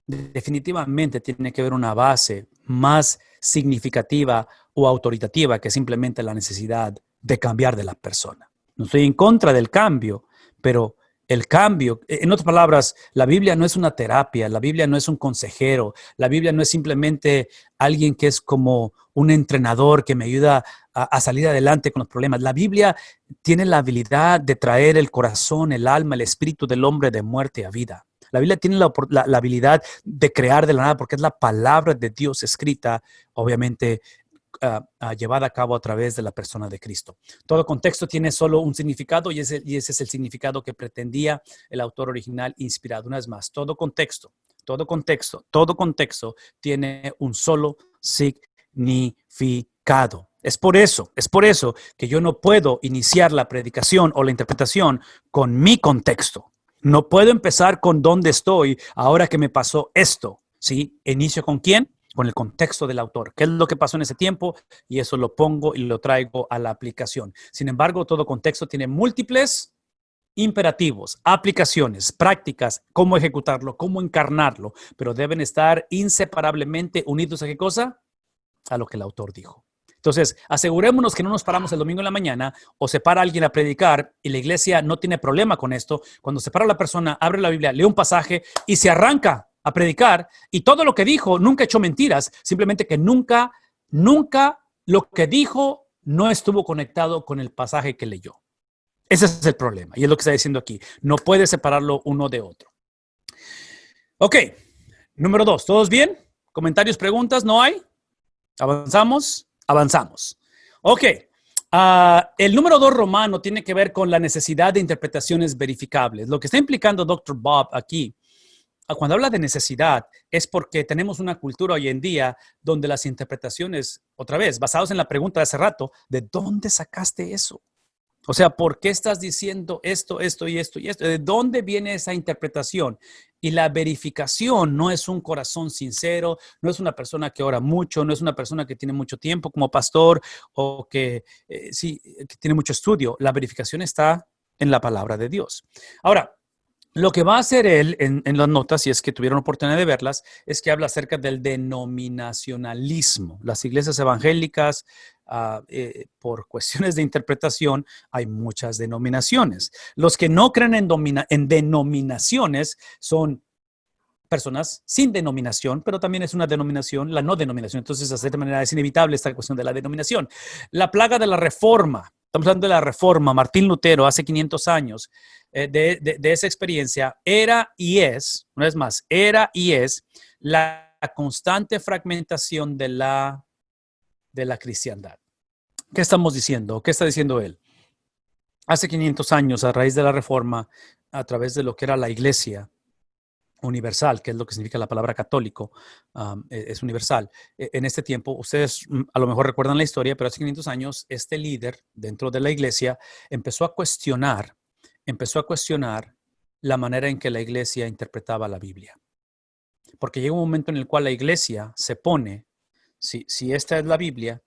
definitivamente tiene que haber una base más significativa o autoritativa que simplemente la necesidad de cambiar de la persona. No estoy en contra del cambio, pero el cambio, en otras palabras, la Biblia no es una terapia, la Biblia no es un consejero, la Biblia no es simplemente alguien que es como un entrenador que me ayuda a salir adelante con los problemas. La Biblia tiene la habilidad de traer el corazón, el alma, el espíritu del hombre de muerte a vida. La Biblia tiene la habilidad de crear de la nada porque es la palabra de Dios escrita, obviamente, llevada a cabo a través de la persona de Cristo. Todo contexto tiene solo un significado y ese es el significado que pretendía el autor original inspirado. Una vez más, todo contexto tiene un solo significado. Es por eso que yo no puedo iniciar la predicación o la interpretación con mi contexto. No puedo empezar con dónde estoy ahora que me pasó esto. ¿Sí? ¿Inicio con quién? con el contexto del autor. ¿Qué es lo que pasó en ese tiempo? Y eso lo pongo y lo traigo a la aplicación. Sin embargo, todo contexto tiene múltiples imperativos, aplicaciones, prácticas, cómo ejecutarlo, cómo encarnarlo, pero deben estar inseparablemente unidos a ¿qué cosa? A lo que el autor dijo. Entonces, asegurémonos que no nos paramos el domingo en la mañana o se para alguien a predicar y la iglesia no tiene problema con esto. Cuando se para la persona, abre la Biblia, lee un pasaje y se arranca a predicar y todo lo que dijo nunca echó mentiras, simplemente que nunca lo que dijo no estuvo conectado con el pasaje que leyó. Ese es el problema y es lo que está diciendo aquí. No puede separarlo uno de otro. Ok, número 2. ¿Todos bien? ¿Comentarios, preguntas? ¿No hay? ¿Avanzamos? Avanzamos. Ok. El número 2 romano tiene que ver con la necesidad de interpretaciones verificables. Lo que está implicando Dr. Bob aquí, cuando habla de necesidad, es porque tenemos una cultura hoy en día donde las interpretaciones, otra vez, basadas en la pregunta de hace rato, ¿de dónde sacaste eso? O sea, ¿por qué estás diciendo esto, esto y esto y esto? ¿De dónde viene esa interpretación? Y la verificación no es un corazón sincero, no es una persona que ora mucho, no es una persona que tiene mucho tiempo como pastor o que que tiene mucho estudio. La verificación está en la palabra de Dios. Ahora, lo que va a hacer él en las notas, si es que tuvieron oportunidad de verlas, es que habla acerca del denominacionalismo. Las iglesias evangélicas, por cuestiones de interpretación, hay muchas denominaciones. Los que no creen en denominaciones son personas sin denominación, pero también es una denominación, la no denominación. Entonces, de cierta manera, es inevitable esta cuestión de la denominación. La plaga de la reforma. Estamos hablando de la reforma. Martín Lutero, hace 500 años, de esa experiencia, era y es, una vez más, era y es la constante fragmentación de la cristiandad. ¿Qué estamos diciendo? ¿Qué está diciendo él? Hace 500 años, a raíz de la reforma, a través de lo que era la iglesia universal, que es lo que significa la palabra católico, es universal. En este tiempo, ustedes a lo mejor recuerdan la historia, pero hace 500 años, este líder dentro de la iglesia empezó a cuestionar la manera en que la iglesia interpretaba la Biblia. Porque llega un momento en el cual la iglesia se pone, si esta es la Biblia,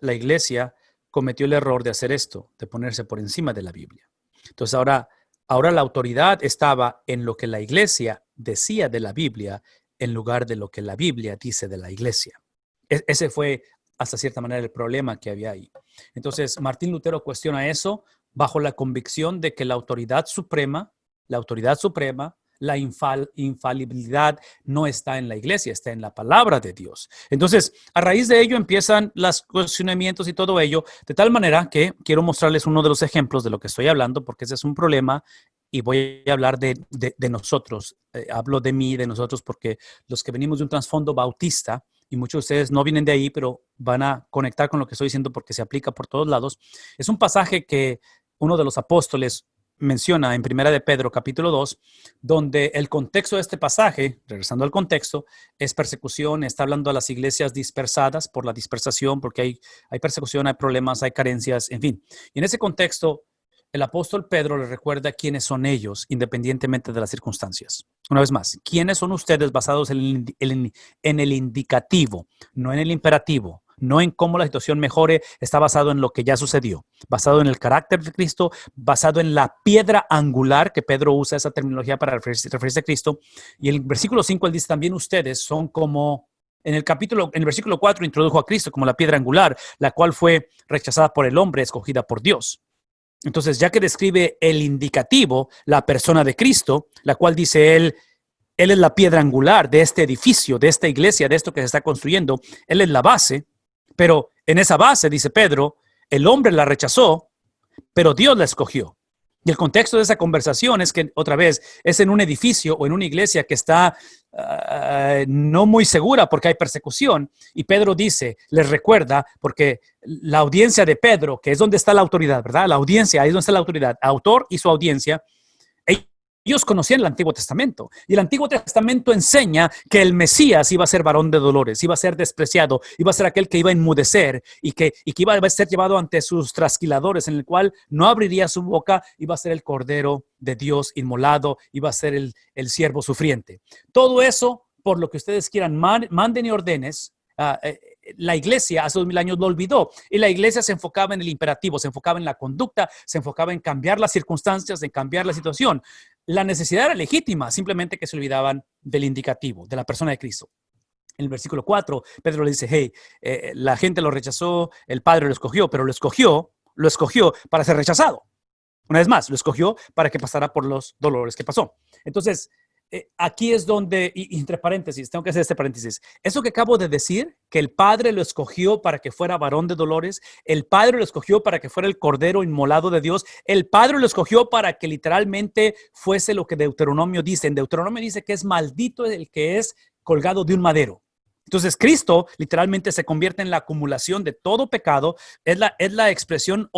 la iglesia cometió el error de hacer esto, de ponerse por encima de la Biblia. Entonces ahora la autoridad estaba en lo que la iglesia decía de la Biblia en lugar de lo que la Biblia dice de la iglesia. Ese fue hasta cierta manera el problema que había ahí. Entonces Martín Lutero cuestiona eso bajo la convicción de que la autoridad suprema, la infalibilidad no está en la iglesia, está en la palabra de Dios. Entonces, a raíz de ello empiezan los cuestionamientos y todo ello, de tal manera que quiero mostrarles uno de los ejemplos de lo que estoy hablando, porque ese es un problema y voy a hablar de nosotros. Hablo de mí, de nosotros, porque los que venimos de un trasfondo bautista, y muchos de ustedes no vienen de ahí, pero van a conectar con lo que estoy diciendo porque se aplica por todos lados. Es un pasaje que uno de los apóstoles menciona en Primera de Pedro, capítulo 2, donde el contexto de este pasaje, regresando al contexto, es persecución. Está hablando a las iglesias dispersadas por la dispersación, porque hay persecución, hay problemas, hay carencias, en fin. Y en ese contexto, el apóstol Pedro le recuerda quiénes son ellos, independientemente de las circunstancias. Una vez más, ¿quiénes son ustedes basados en el indicativo, no en el imperativo? No en cómo la situación mejore, está basado en lo que ya sucedió, basado en el carácter de Cristo, basado en la piedra angular, que Pedro usa esa terminología para referirse a Cristo. Y en el versículo 5 él dice también ustedes son como, en el versículo 4 introdujo a Cristo como la piedra angular, la cual fue rechazada por el hombre, escogida por Dios. Entonces, ya que describe el indicativo, la persona de Cristo, la cual dice él es la piedra angular de este edificio, de esta iglesia, de esto que se está construyendo, él es la base. Pero en esa base, dice Pedro, el hombre la rechazó, pero Dios la escogió. Y el contexto de esa conversación es que, otra vez, es en un edificio o en una iglesia que está no muy segura porque hay persecución. Y Pedro dice, les recuerda, porque la audiencia de Pedro, que es donde está la autoridad, ¿verdad? La audiencia, ahí es donde está la autoridad, autor y su audiencia. Ellos conocían el Antiguo Testamento y el Antiguo Testamento enseña que el Mesías iba a ser varón de dolores, iba a ser despreciado, iba a ser aquel que iba a enmudecer y que iba a ser llevado ante sus trasquiladores, en el cual no abriría su boca, iba a ser el Cordero de Dios inmolado, iba a ser el siervo sufriente. Todo eso por lo que ustedes quieran, manden y ordenes. La iglesia hace 2000 años lo olvidó y la iglesia se enfocaba en el imperativo, se enfocaba en la conducta, se enfocaba en cambiar las circunstancias, en cambiar la situación. La necesidad era legítima, simplemente que se olvidaban del indicativo, de la persona de Cristo. En el versículo 4, Pedro le dice, hey, la gente lo rechazó, el Padre lo escogió, pero lo escogió para ser rechazado. Una vez más, lo escogió para que pasara por los dolores que pasó. Entonces, aquí es donde, y entre paréntesis, tengo que hacer este paréntesis. Eso que acabo de decir, que el Padre lo escogió para que fuera varón de dolores, el Padre lo escogió para que fuera el Cordero inmolado de Dios, el Padre lo escogió para que literalmente fuese lo que Deuteronomio dice. En Deuteronomio dice que es maldito el que es colgado de un madero. Entonces, Cristo literalmente se convierte en la acumulación de todo pecado, es la expresión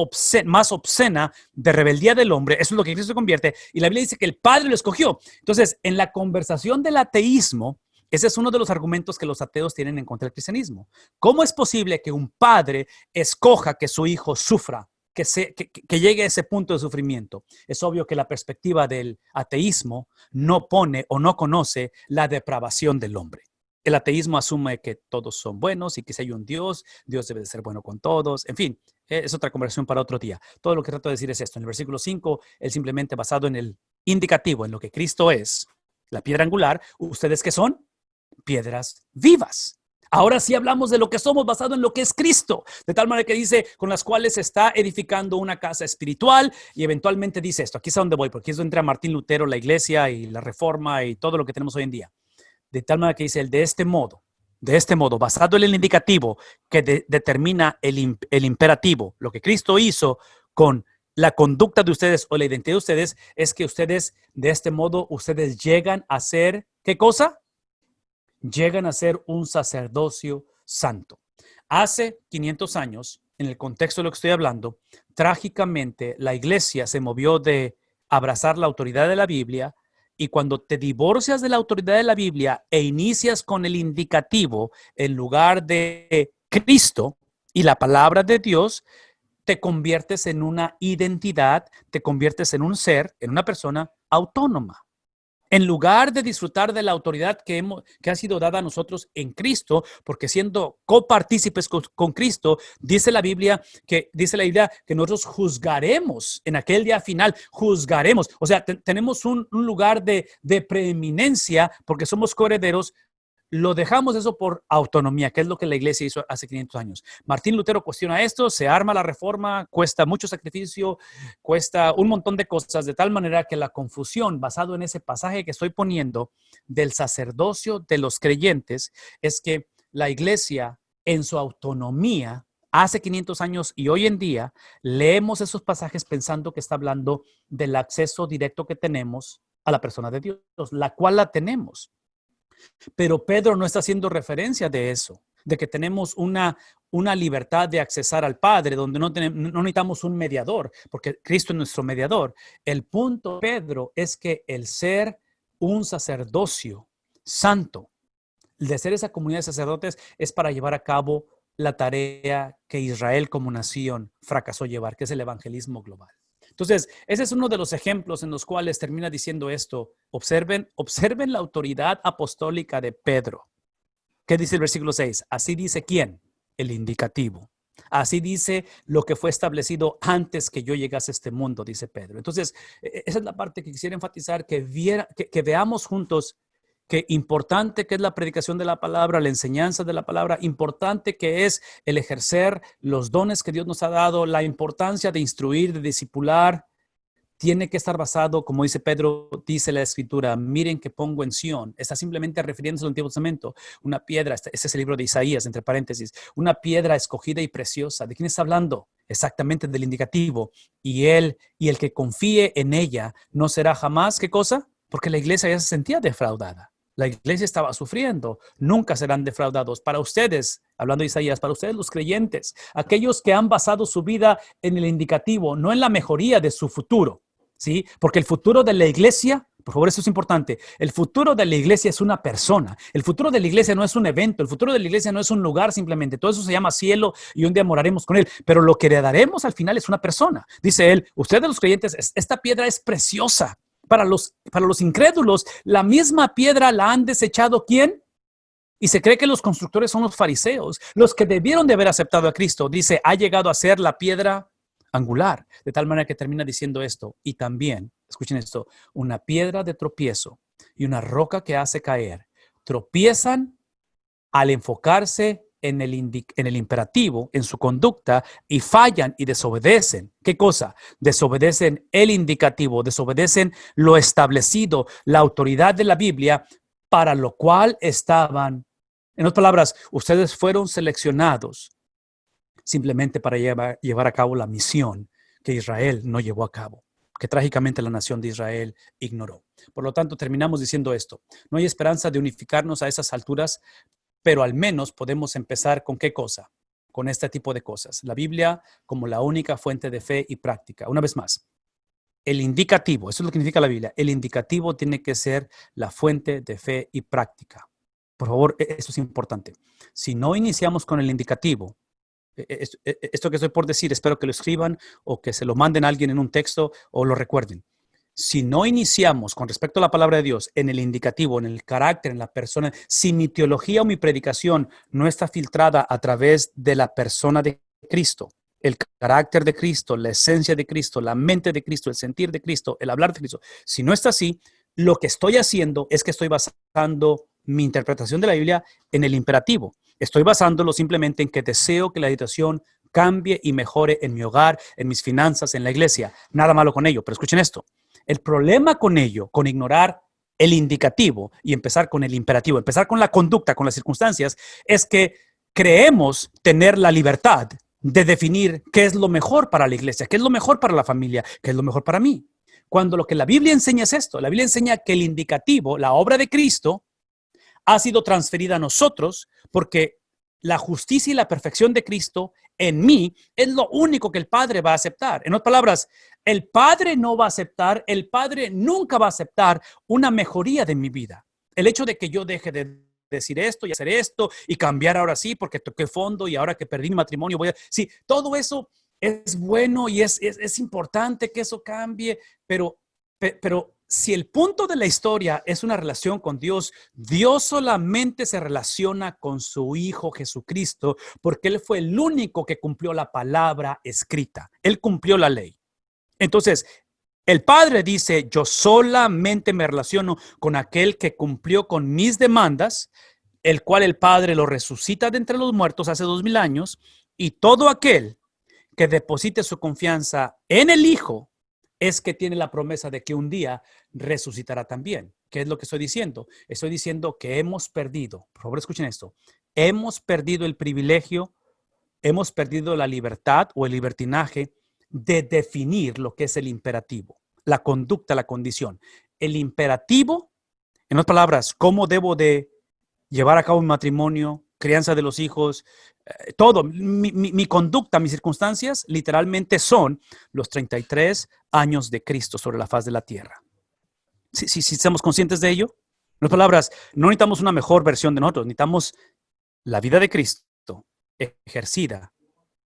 más obscena de rebeldía del hombre, eso es lo que Cristo se convierte, y la Biblia dice que el Padre lo escogió. Entonces, en la conversación del ateísmo, ese es uno de los argumentos que los ateos tienen en contra del cristianismo. ¿Cómo es posible que un padre escoja que su hijo sufra, que llegue a ese punto de sufrimiento? Es obvio que la perspectiva del ateísmo no pone o no conoce la depravación del hombre. El ateísmo asume que todos son buenos y que si hay un Dios, Dios debe de ser bueno con todos. En fin, es otra conversación para otro día. Todo lo que trato de decir es esto. En el versículo 5, él simplemente basado en el indicativo, en lo que Cristo es, la piedra angular, ¿ustedes qué son? Piedras vivas. Ahora sí hablamos de lo que somos basado en lo que es Cristo, de tal manera que dice, con las cuales se está edificando una casa espiritual, y eventualmente dice esto. Aquí es a donde voy, porque aquí es donde entra Martín Lutero, la iglesia y la reforma y todo lo que tenemos hoy en día. De tal manera que dice, de este modo, basado en el indicativo que determina el imperativo, lo que Cristo hizo con la conducta de ustedes o la identidad de ustedes, es que ustedes, de este modo, ustedes llegan a ser, ¿qué cosa? Llegan a ser un sacerdocio santo. Hace 500 años, en el contexto de lo que estoy hablando, trágicamente la iglesia se movió de abrazar la autoridad de la Biblia. Y cuando te divorcias de la autoridad de la Biblia e inicias con el indicativo en lugar de Cristo y la palabra de Dios, te conviertes en una identidad, te conviertes en un ser, en una persona autónoma. En lugar de disfrutar de la autoridad que ha sido dada a nosotros en Cristo, porque siendo copartícipes con Cristo, dice la Biblia que nosotros juzgaremos en aquel día final, juzgaremos. O sea, tenemos un lugar de preeminencia porque somos coherederos. Lo dejamos eso por autonomía, que es lo que la iglesia hizo hace 500 años. Martín Lutero cuestiona esto, se arma la reforma, cuesta mucho sacrificio, cuesta un montón de cosas, de tal manera que la confusión basado en ese pasaje que estoy poniendo del sacerdocio de los creyentes es que la iglesia en su autonomía hace 500 años y hoy en día leemos esos pasajes pensando que está hablando del acceso directo que tenemos a la persona de Dios, la cual la tenemos. Pero Pedro no está haciendo referencia de eso, de que tenemos una libertad de accesar al Padre, donde no necesitamos un mediador, porque Cristo es nuestro mediador. El punto, Pedro, es que el ser un sacerdocio santo, de ser esa comunidad de sacerdotes, es para llevar a cabo la tarea que Israel como nación fracasó llevar, que es el evangelismo global. Entonces, ese es uno de los ejemplos en los cuales termina diciendo esto. Observen la autoridad apostólica de Pedro. ¿Qué dice el versículo 6? Así dice ¿quién? El indicativo. Así dice lo que fue establecido antes que yo llegase a este mundo, dice Pedro. Entonces, esa es la parte que quisiera enfatizar, que veamos juntos que importante que es la predicación de la palabra, la enseñanza de la palabra, importante que es el ejercer los dones que Dios nos ha dado, la importancia de instruir, de discipular, tiene que estar basado, como dice Pedro, dice la Escritura, miren que pongo en Sión. Está simplemente refiriéndose al Antiguo Testamento. Una piedra, ese es el libro de Isaías, entre paréntesis, una piedra escogida y preciosa. ¿De quién está hablando? Exactamente del indicativo. Y el que confíe en ella no será jamás, ¿qué cosa? Porque la iglesia ya se sentía defraudada. La iglesia estaba sufriendo, nunca serán defraudados. Para ustedes, hablando de Isaías, para ustedes los creyentes, aquellos que han basado su vida en el indicativo, no en la mejoría de su futuro, ¿sí? Porque el futuro de la iglesia, por favor, eso es importante, el futuro de la iglesia es una persona, el futuro de la iglesia no es un evento, el futuro de la iglesia no es un lugar simplemente, todo eso se llama cielo y un día moraremos con él, pero lo que heredaremos al final es una persona. Dice él, ustedes los creyentes, esta piedra es preciosa. Para los incrédulos, la misma piedra la han desechado, ¿quién? Y se cree que los constructores son los fariseos, los que debieron de haber aceptado a Cristo. Dice, ha llegado a ser la piedra angular, de tal manera que termina diciendo esto. Y también, escuchen esto, una piedra de tropiezo y una roca que hace caer, tropiezan al enfocarse en el imperativo, en su conducta, y fallan y desobedecen. ¿Qué cosa? Desobedecen el indicativo, desobedecen lo establecido, la autoridad de la Biblia, para lo cual estaban. En otras palabras, ustedes fueron seleccionados simplemente para llevar a cabo la misión que Israel no llevó a cabo, que trágicamente la nación de Israel ignoró. Por lo tanto, terminamos diciendo esto. No hay esperanza de unificarnos a esas alturas, pero al menos podemos empezar con ¿qué cosa? Con este tipo de cosas. La Biblia como la única fuente de fe y práctica. Una vez más, el indicativo, eso es lo que significa la Biblia. El indicativo tiene que ser la fuente de fe y práctica. Por favor, eso es importante. Si no iniciamos con el indicativo, esto que estoy por decir, espero que lo escriban o que se lo manden a alguien en un texto o lo recuerden. Si no iniciamos con respecto a la palabra de Dios en el indicativo, en el carácter, en la persona, si mi teología o mi predicación no está filtrada a través de la persona de Cristo, el carácter de Cristo, la esencia de Cristo, la mente de Cristo, el sentir de Cristo, el hablar de Cristo, si no está así, lo que estoy haciendo es que estoy basando mi interpretación de la Biblia en el imperativo. Estoy basándolo simplemente en que deseo que la situación cambie y mejore en mi hogar, en mis finanzas, en la iglesia. Nada malo con ello, pero escuchen esto. El problema con ello, con ignorar el indicativo y empezar con el imperativo, empezar con la conducta, con las circunstancias, es que creemos tener la libertad de definir qué es lo mejor para la iglesia, qué es lo mejor para la familia, qué es lo mejor para mí. Cuando lo que la Biblia enseña es esto, la Biblia enseña que el indicativo, la obra de Cristo, ha sido transferida a nosotros porque la justicia y la perfección de Cristo en mí es lo único que el Padre va a aceptar. En otras palabras, el Padre no va a aceptar, el Padre nunca va a aceptar una mejoría de mi vida. El hecho de que yo deje de decir esto y hacer esto y cambiar ahora sí porque toqué fondo y ahora que perdí mi matrimonio voy a... Sí, todo eso es bueno y es importante que eso cambie, pero si el punto de la historia es una relación con Dios, Dios solamente se relaciona con su Hijo Jesucristo porque Él fue el único que cumplió la palabra escrita. Él cumplió la ley. Entonces, el Padre dice, yo solamente me relaciono con aquel que cumplió con mis demandas, el cual el Padre lo resucita de entre los muertos hace 2000 años, y todo aquel que deposite su confianza en el Hijo es que tiene la promesa de que un día resucitará también. ¿Qué es lo que estoy diciendo? Estoy diciendo que hemos perdido, por favor escuchen esto, hemos perdido el privilegio, hemos perdido la libertad o el libertinaje de definir lo que es el imperativo, la conducta, la condición. El imperativo, en otras palabras, cómo debo de llevar a cabo un matrimonio, crianza de los hijos, todo, mi conducta, mis circunstancias, literalmente son los 33 años de Cristo sobre la faz de la tierra. Si estamos conscientes de ello, en otras palabras, no necesitamos una mejor versión de nosotros, necesitamos la vida de Cristo ejercida,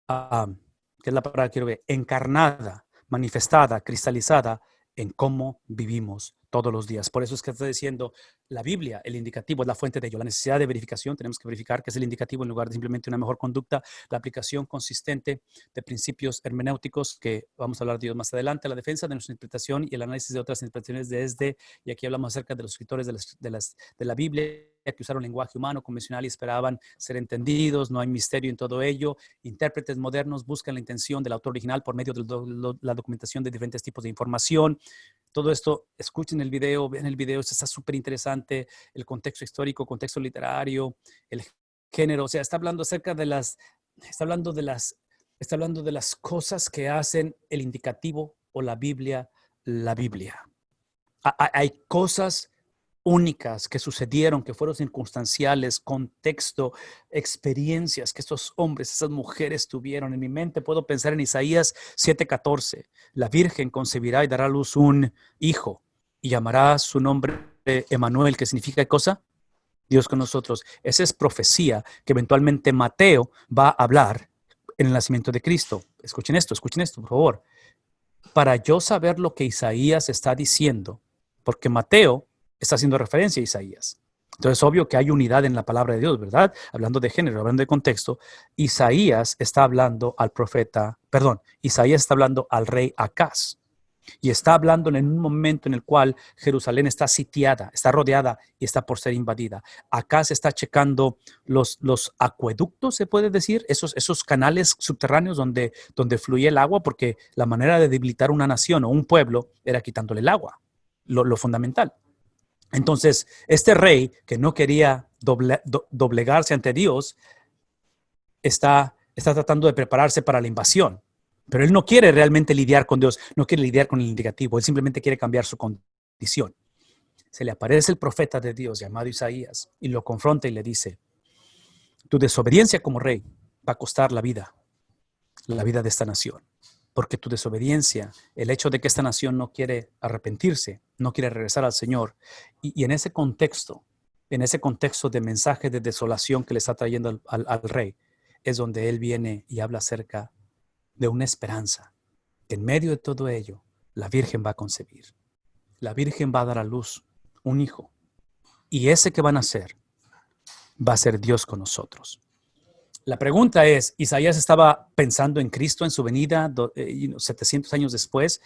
que es la palabra que quiero ver, encarnada, manifestada, cristalizada en cómo vivimos todos los días. Por eso es que está diciendo la Biblia, el indicativo es la fuente de ello. La necesidad de verificación, tenemos que verificar que es el indicativo en lugar de simplemente una mejor conducta. La aplicación consistente de principios hermenéuticos, que vamos a hablar de ellos más adelante, la defensa de nuestra interpretación y el análisis de otras interpretaciones desde, y aquí hablamos acerca de los escritores de la Biblia que usaron lenguaje humano, convencional y esperaban ser entendidos, no hay misterio en todo ello. Intérpretes modernos buscan la intención del autor original por medio de la documentación de diferentes tipos de información. Todo esto, escuchen el video, vean el video, esto está súper interesante, el contexto histórico, contexto literario, el género, o sea, está hablando acerca de está hablando de las cosas que hacen el indicativo o la Biblia. Hay cosas únicas que sucedieron, que fueron circunstanciales, contexto, experiencias que estos hombres, esas mujeres tuvieron. En mi mente puedo pensar en Isaías 7:14. La Virgen concebirá y dará a luz un hijo y llamará su nombre Emanuel, que significa ¿qué cosa? Dios con nosotros. Esa es profecía que eventualmente Mateo va a hablar en el nacimiento de Cristo. Escuchen esto, por favor. Para yo saber lo que Isaías está diciendo, porque Mateo está haciendo referencia a Isaías. Entonces, obvio que hay unidad en la palabra de Dios, ¿verdad? Hablando de género, hablando de contexto. Isaías está hablando Isaías está hablando al rey Acaz. Y está hablando en un momento en el cual Jerusalén está sitiada, está rodeada y está por ser invadida. Acá se está checando los acueductos, se puede decir, esos canales subterráneos donde fluye el agua, porque la manera de debilitar una nación o un pueblo era quitándole el agua, lo fundamental. Entonces, este rey que no quería doblegarse ante Dios, está tratando de prepararse para la invasión. Pero él no quiere realmente lidiar con Dios, no quiere lidiar con el indicativo, él simplemente quiere cambiar su condición. Se le aparece el profeta de Dios llamado Isaías y lo confronta y le dice, tu desobediencia como rey va a costar la vida de esta nación. Porque tu desobediencia, el hecho de que esta nación no quiere arrepentirse, no quiere regresar al Señor, y en ese contexto de mensaje de desolación que le está trayendo al rey, es donde él viene y habla acerca de una esperanza, que en medio de todo ello, la Virgen va a concebir. La Virgen va a dar a luz un hijo. Y ese que van a nacer va a ser Dios con nosotros. La pregunta es, ¿Isaías estaba pensando en Cristo en su venida 700 años después?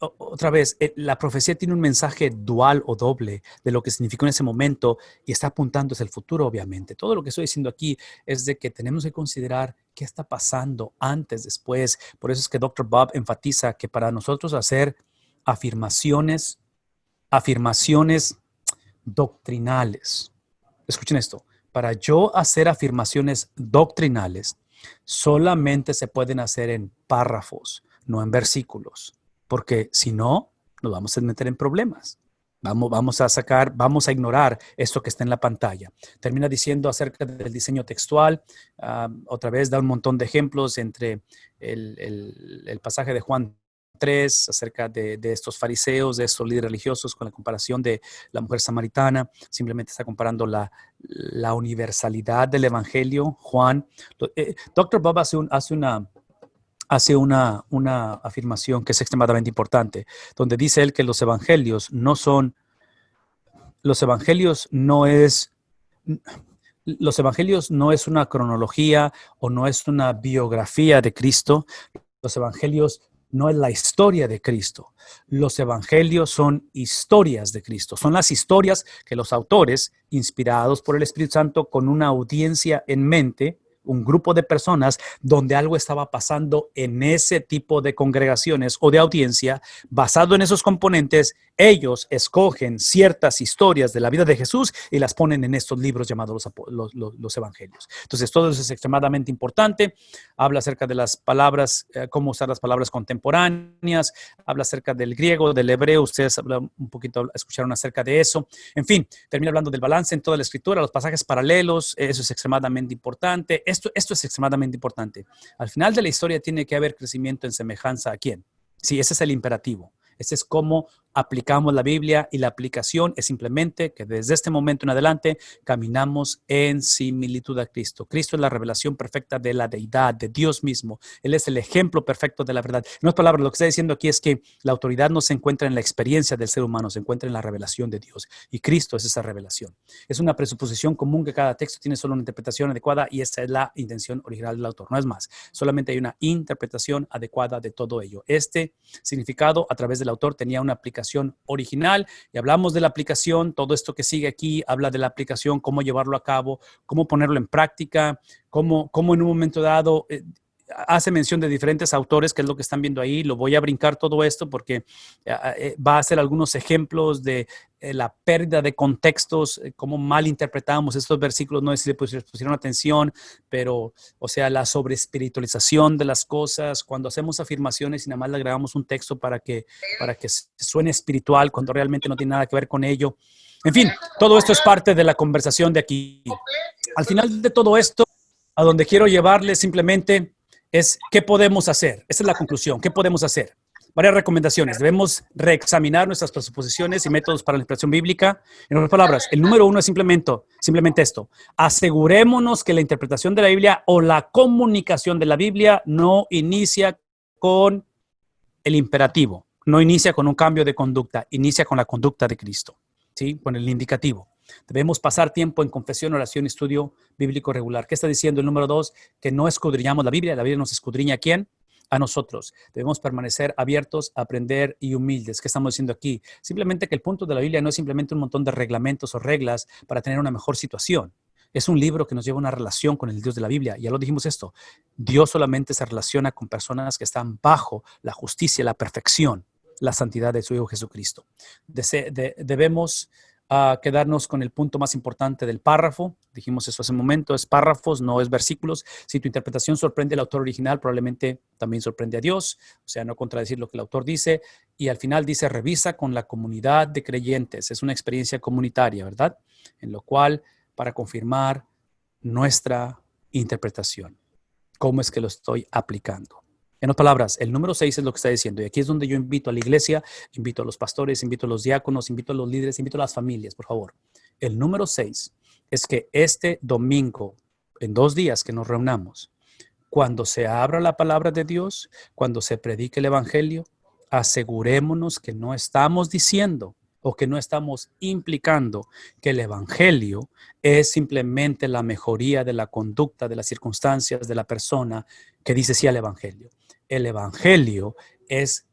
Otra vez, la profecía tiene un mensaje dual o doble de lo que significó en ese momento y está apuntando hacia el futuro, obviamente. Todo lo que estoy diciendo aquí es de que tenemos que considerar qué está pasando antes, después. Por eso es que Dr. Bob enfatiza que para nosotros hacer afirmaciones doctrinales. Escuchen esto. Para yo hacer afirmaciones doctrinales, solamente se pueden hacer en párrafos, no en versículos. Porque si no, nos vamos a meter en problemas. Vamos a ignorar esto que está en la pantalla. Termina diciendo acerca del diseño textual. Otra vez da un montón de ejemplos entre el pasaje de Juan 3 acerca de estos fariseos, de estos líderes religiosos, con la comparación de la mujer samaritana. Simplemente está comparando la universalidad del evangelio. Juan, Dr. Bob hace una afirmación que es extremadamente importante, donde dice él que los evangelios no es una cronología o no es una biografía de Cristo. Los evangelios no es la historia de Cristo. Los evangelios son historias de Cristo. Son las historias que los autores, inspirados por el Espíritu Santo, con una audiencia en mente, un grupo de personas donde algo estaba pasando en ese tipo de congregaciones o de audiencia, basado en esos componentes, ellos escogen ciertas historias de la vida de Jesús y las ponen en estos libros llamados los evangelios. Entonces, todo eso es extremadamente importante. Habla acerca de las palabras, cómo usar las palabras contemporáneas, habla acerca del griego, del hebreo. Ustedes escucharon acerca de eso. En fin, termina hablando del balance en toda la escritura, los pasajes paralelos. Eso es extremadamente importante. Esto es extremadamente importante. Al final de la historia tiene que haber crecimiento en semejanza a quién. Sí, ese es el imperativo. Ese es cómo aplicamos la Biblia, y la aplicación es simplemente que desde este momento en adelante caminamos en similitud a Cristo. Cristo es la revelación perfecta de la deidad, de Dios mismo. Él es el ejemplo perfecto de la verdad. En otras palabras, lo que está diciendo aquí es que la autoridad no se encuentra en la experiencia del ser humano, se encuentra en la revelación de Dios. Y Cristo es esa revelación. Es una presuposición común que cada texto tiene solo una interpretación adecuada, y esa es la intención original del autor. No es más, solamente hay una interpretación adecuada de todo ello. Este significado a través del autor tenía una aplicación original, y hablamos de la aplicación. Todo esto que sigue aquí habla de la aplicación, cómo llevarlo a cabo, cómo ponerlo en práctica, cómo en un momento dado hace mención de diferentes autores, que es lo que están viendo ahí. Lo voy a brincar todo esto porque va a hacer algunos ejemplos de la pérdida de contextos, cómo mal interpretamos estos versículos. No sé si le pusieron atención, pero, o sea, la sobreespiritualización de las cosas, cuando hacemos afirmaciones y nada más le agregamos un texto para que suene espiritual, cuando realmente no tiene nada que ver con ello. En fin, todo esto es parte de la conversación de aquí. Al final de todo esto, a donde quiero llevarle simplemente es qué podemos hacer. Esa es la conclusión. ¿Qué podemos hacer? Varias recomendaciones. Debemos reexaminar nuestras presuposiciones y métodos para la interpretación bíblica. En otras palabras, el número uno es simplemente esto. Asegurémonos que la interpretación de la Biblia o la comunicación de la Biblia no inicia con el imperativo. no inicia con un cambio de conducta, inicia con la conducta de Cristo, ¿sí? Con el indicativo. Debemos pasar tiempo en confesión, oración y estudio bíblico regular. ¿Qué está diciendo el número 2? Que no escudriñamos la Biblia nos escudriña ¿a quién? A nosotros. Debemos permanecer abiertos, aprender y humildes. ¿Qué estamos diciendo aquí? Simplemente que el punto de la Biblia no es simplemente un montón de reglamentos o reglas para tener una mejor situación. Es un libro que nos lleva a una relación con el Dios de la Biblia. Ya lo dijimos esto. Dios solamente se relaciona con personas que están bajo la justicia, la perfección, la santidad de su Hijo Jesucristo. Debemos quedarnos con el punto más importante del párrafo. Dijimos eso hace un momento, es párrafos, no es versículos. Si tu interpretación sorprende al autor original, probablemente también sorprende a Dios, o sea, no contradecir lo que el autor dice. Y al final dice, revisa con la comunidad de creyentes. Es una experiencia comunitaria, ¿verdad? En lo cual, para confirmar nuestra interpretación, cómo es que lo estoy aplicando. En otras palabras, el número 6 es lo que está diciendo. Y aquí es donde yo invito a la iglesia, invito a los pastores, invito a los diáconos, invito a los líderes, invito a las familias, por favor. El número 6 es que este domingo, en 2 días que nos reunamos, cuando se abra la palabra de Dios, cuando se predique el evangelio, asegurémonos que no estamos diciendo o que no estamos implicando que el evangelio es simplemente la mejoría de la conducta, de las circunstancias de la persona que dice sí al evangelio. El evangelio es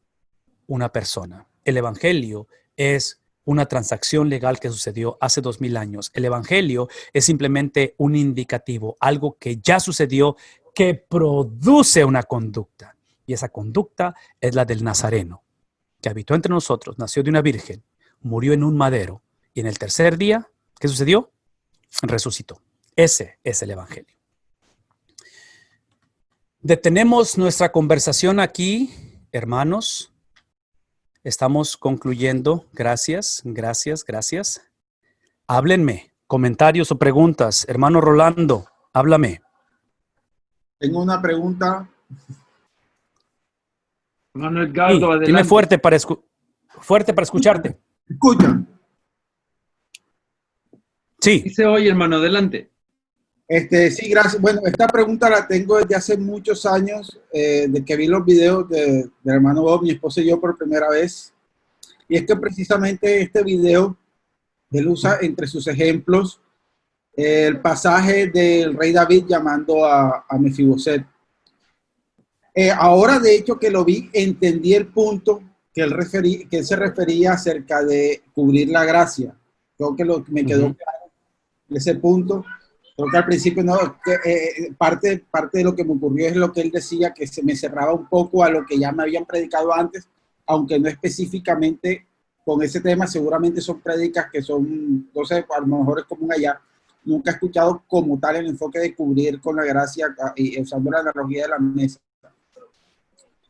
una persona. El evangelio es una transacción legal que sucedió hace 2000 años. El evangelio es simplemente un indicativo, algo que ya sucedió, que produce una conducta. Y esa conducta es la del Nazareno, que habitó entre nosotros, nació de una virgen, murió en un madero y en el tercer día, ¿qué sucedió? Resucitó. Ese es el evangelio. Detenemos nuestra conversación aquí, hermanos. Estamos concluyendo. Gracias, gracias, gracias. Háblenme, comentarios o preguntas. Hermano Rolando, háblame. Tengo una pregunta. Hermano Edgardo, Sí, adelante. dime fuerte para escucharte. Escucha. Sí. Dice hoy, hermano, adelante. Sí, gracias. Bueno, esta pregunta la tengo desde hace muchos años, de que vi los videos del hermano Bob, mi esposa y yo por primera vez. Y es que precisamente este video, él usa entre sus ejemplos el pasaje del rey David llamando a Mefiboset. Ahora, de hecho, que lo vi, entendí el punto que él se refería acerca de cubrir la gracia. Creo que me quedó claro ese punto. Creo que al principio no, parte de lo que me ocurrió es lo que él decía, que se me cerraba un poco a lo que ya me habían predicado antes, aunque no específicamente con ese tema. Seguramente son prédicas que son, no sé, a lo mejor es común allá. Nunca he escuchado como tal el enfoque de cubrir con la gracia, y usando la analogía de la mesa.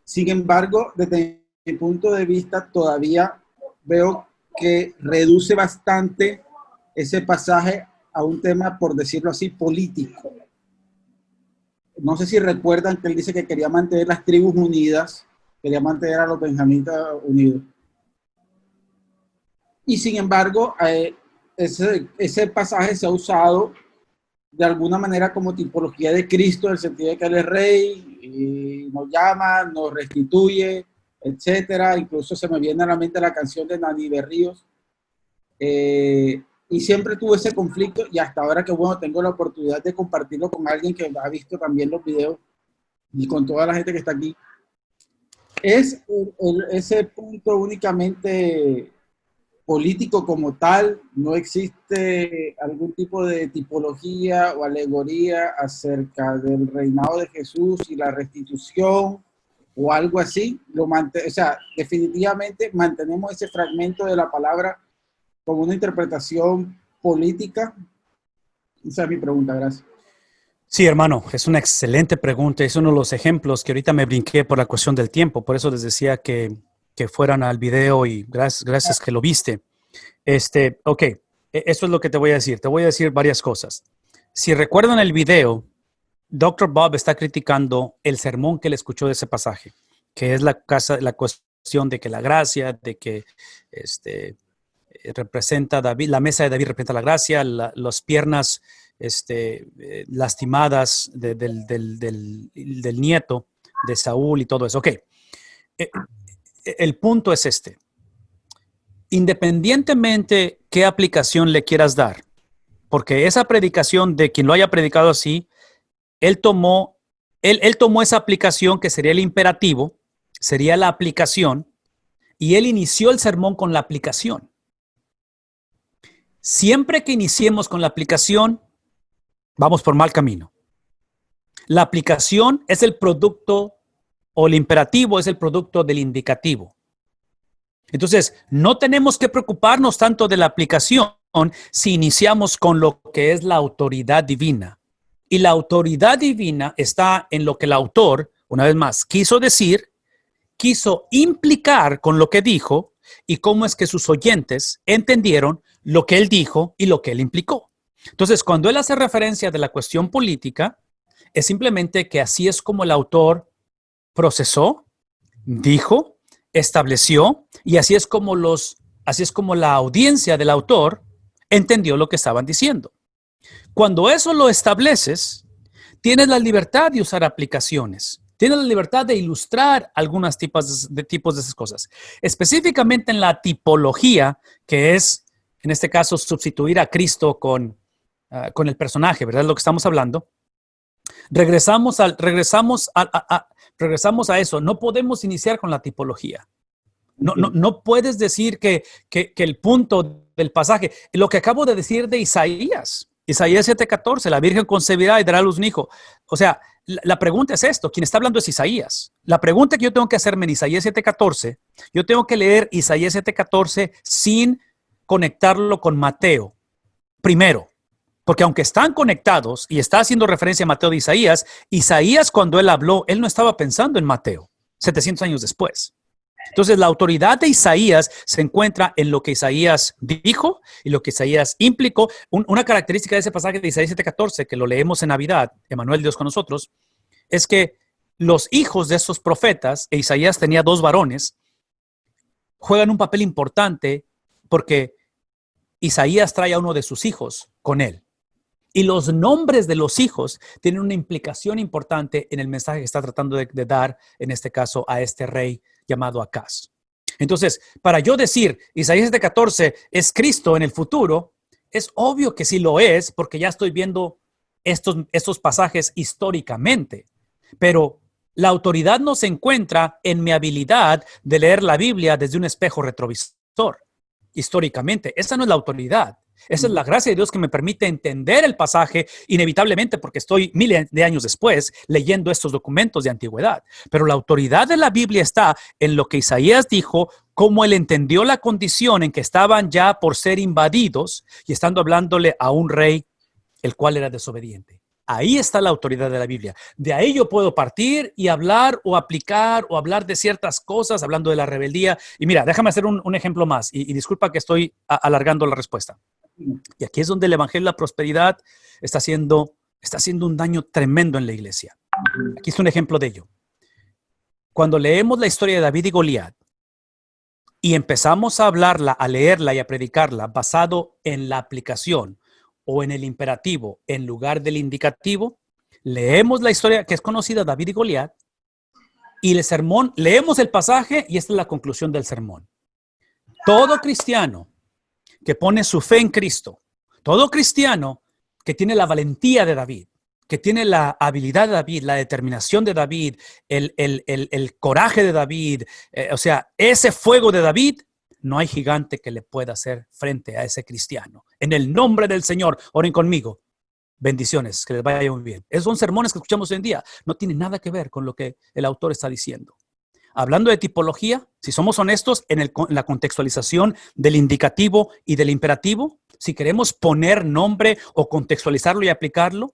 Sin embargo, desde mi punto de vista, todavía veo que reduce bastante ese pasaje a un tema, por decirlo así, político. No sé si recuerdan que él dice que quería mantener las tribus unidas, quería mantener a los benjamitas unidos. Y sin embargo, ese pasaje se ha usado de alguna manera como tipología de Cristo, en el sentido de que Él es rey, y nos llama, nos restituye, etcétera. Incluso se me viene a la mente la canción de Nani Berríos. Y siempre tuve ese conflicto, y hasta ahora que, bueno, tengo la oportunidad de compartirlo con alguien que ha visto también los videos y con toda la gente que está aquí, es ese punto únicamente político como tal. No existe algún tipo de tipología o alegoría acerca del reinado de Jesús y la restitución o algo así. O sea, definitivamente mantenemos ese fragmento de la palabra como una interpretación política. Esa es mi pregunta, gracias. Sí, hermano, es una excelente pregunta. Es uno de los ejemplos que ahorita me brinqué por la cuestión del tiempo. Por eso les decía que fueran al video, y gracias que lo viste. Ok, eso es lo que te voy a decir. Te voy a decir varias cosas. Si recuerdan el video, Dr. Bob está criticando el sermón que él escuchó de ese pasaje, que es la cuestión de que la gracia, de que representa David, la mesa de David representa la gracia, las piernas lastimadas del nieto de Saúl y todo eso. Ok. el punto es este. Independientemente qué aplicación le quieras dar, porque esa predicación de quien lo haya predicado así, él tomó esa aplicación que sería el imperativo, sería la aplicación, y él inició el sermón con la aplicación. Siempre que iniciemos con la aplicación, vamos por mal camino. La aplicación es el producto, o el imperativo es el producto del indicativo. Entonces, no tenemos que preocuparnos tanto de la aplicación si iniciamos con lo que es la autoridad divina. Y la autoridad divina está en lo que el autor, una vez más, quiso decir, quiso implicar con lo que dijo y cómo es que sus oyentes entendieron lo que él dijo y lo que él implicó. Entonces, cuando él hace referencia de la cuestión política, es simplemente que así es como el autor procesó, dijo, estableció, y así es como la audiencia del autor entendió lo que estaban diciendo. Cuando eso lo estableces, tienes la libertad de usar aplicaciones. Tienes la libertad de ilustrar algunos tipos de esas cosas. Específicamente en la tipología, que es, en este caso, sustituir a Cristo con el personaje, ¿verdad? Lo que estamos hablando. Regresamos a eso. No podemos iniciar con la tipología. No puedes decir que el punto del pasaje, lo que acabo de decir de Isaías 7:14, la Virgen concebirá y dará a luz un hijo. O sea, la pregunta es esto, quien está hablando es Isaías. La pregunta que yo tengo que hacerme en Isaías 7:14, yo tengo que leer Isaías 7:14 sin conectarlo con Mateo. Primero, porque aunque están conectados y está haciendo referencia a Mateo de Isaías cuando él habló, él no estaba pensando en Mateo, 700 años después. Entonces, la autoridad de Isaías se encuentra en lo que Isaías dijo y lo que Isaías implicó. Una característica de ese pasaje de Isaías 7:14, que lo leemos en Navidad, Emmanuel, Dios con nosotros, es que los hijos de esos profetas, e Isaías tenía 2 varones, juegan un papel importante porque Isaías trae a uno de sus hijos con él. Y los nombres de los hijos tienen una implicación importante en el mensaje que está tratando de dar, en este caso, a este rey llamado Acaz. Entonces, para yo decir Isaías 7:14 es Cristo en el futuro, es obvio que sí lo es, porque ya estoy viendo estos pasajes históricamente. Pero la autoridad no se encuentra en mi habilidad de leer la Biblia desde un espejo retrovisor, históricamente. Esa no es la autoridad. Esa es la gracia de Dios que me permite entender el pasaje inevitablemente porque estoy miles de años después leyendo estos documentos de antigüedad. Pero la autoridad de la Biblia está en lo que Isaías dijo, cómo él entendió la condición en que estaban ya por ser invadidos y estando hablándole a un rey el cual era desobediente. Ahí está la autoridad de la Biblia. De ahí yo puedo partir y hablar o aplicar o hablar de ciertas cosas, hablando de la rebeldía. Y mira, déjame hacer un ejemplo más y disculpa que estoy alargando la respuesta. Y aquí es donde el evangelio de la prosperidad está haciendo un daño tremendo en la iglesia. Aquí es un ejemplo de ello. Cuando leemos la historia de David y Goliat y empezamos a hablarla, a leerla y a predicarla basado en la aplicación o en el imperativo en lugar del indicativo, leemos la historia que es conocida, David y Goliat, y el sermón, leemos el pasaje y esta es la conclusión del sermón. Todo cristiano que pone su fe en Cristo, todo cristiano que tiene la valentía de David, que tiene la habilidad de David, la determinación de David, el coraje de David, o sea, ese fuego de David, no hay gigante que le pueda hacer frente a ese cristiano. En el nombre del Señor, oren conmigo. Bendiciones, que les vaya muy bien. Esos son sermones que escuchamos hoy en día. No tienen nada que ver con lo que el autor está diciendo. Hablando de tipología, si somos honestos en la contextualización del indicativo y del imperativo, si queremos poner nombre o contextualizarlo y aplicarlo,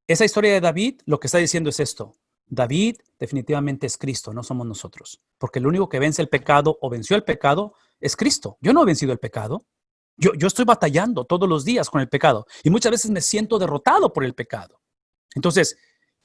esa historia de David lo que está diciendo es esto. David definitivamente es Cristo, no somos nosotros. Porque el único que vence el pecado o venció el pecado es Cristo. Yo no he vencido el pecado. Yo estoy batallando todos los días con el pecado y muchas veces me siento derrotado por el pecado. Entonces,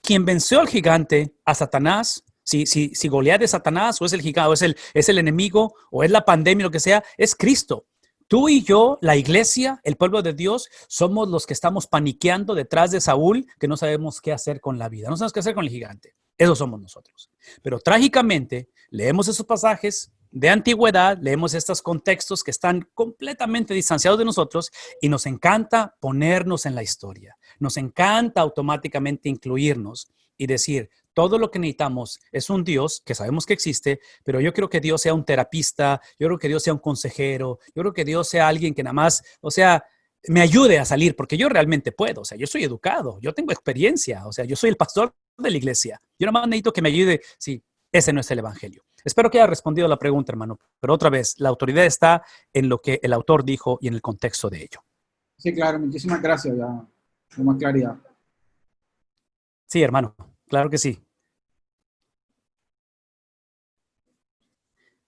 quien venció al gigante, a Satanás, si Goliat es Satanás o es el gigante, o es el enemigo o es la pandemia, lo que sea, es Cristo. Tú y yo, la iglesia, el pueblo de Dios, somos los que estamos paniqueando detrás de Saúl, que no sabemos qué hacer con la vida, no sabemos qué hacer con el gigante. Esos somos nosotros. Pero trágicamente, leemos esos pasajes de antigüedad, leemos estos contextos que están completamente distanciados de nosotros y nos encanta ponernos en la historia. Nos encanta automáticamente incluirnos y decir, todo lo que necesitamos es un Dios que sabemos que existe, pero yo quiero que Dios sea un terapista, yo creo que Dios sea un consejero, yo creo que Dios sea alguien que nada más, o sea, me ayude a salir, porque yo realmente puedo, o sea, yo soy educado, yo tengo experiencia, o sea, yo soy el pastor de la iglesia, yo nada más necesito que me ayude. Sí, ese no es el evangelio. Espero que haya respondido la pregunta, hermano, pero otra vez, la autoridad está en lo que el autor dijo y en el contexto de ello. Sí, claro, muchísimas gracias, ya, con más claridad. Sí, hermano, claro que sí.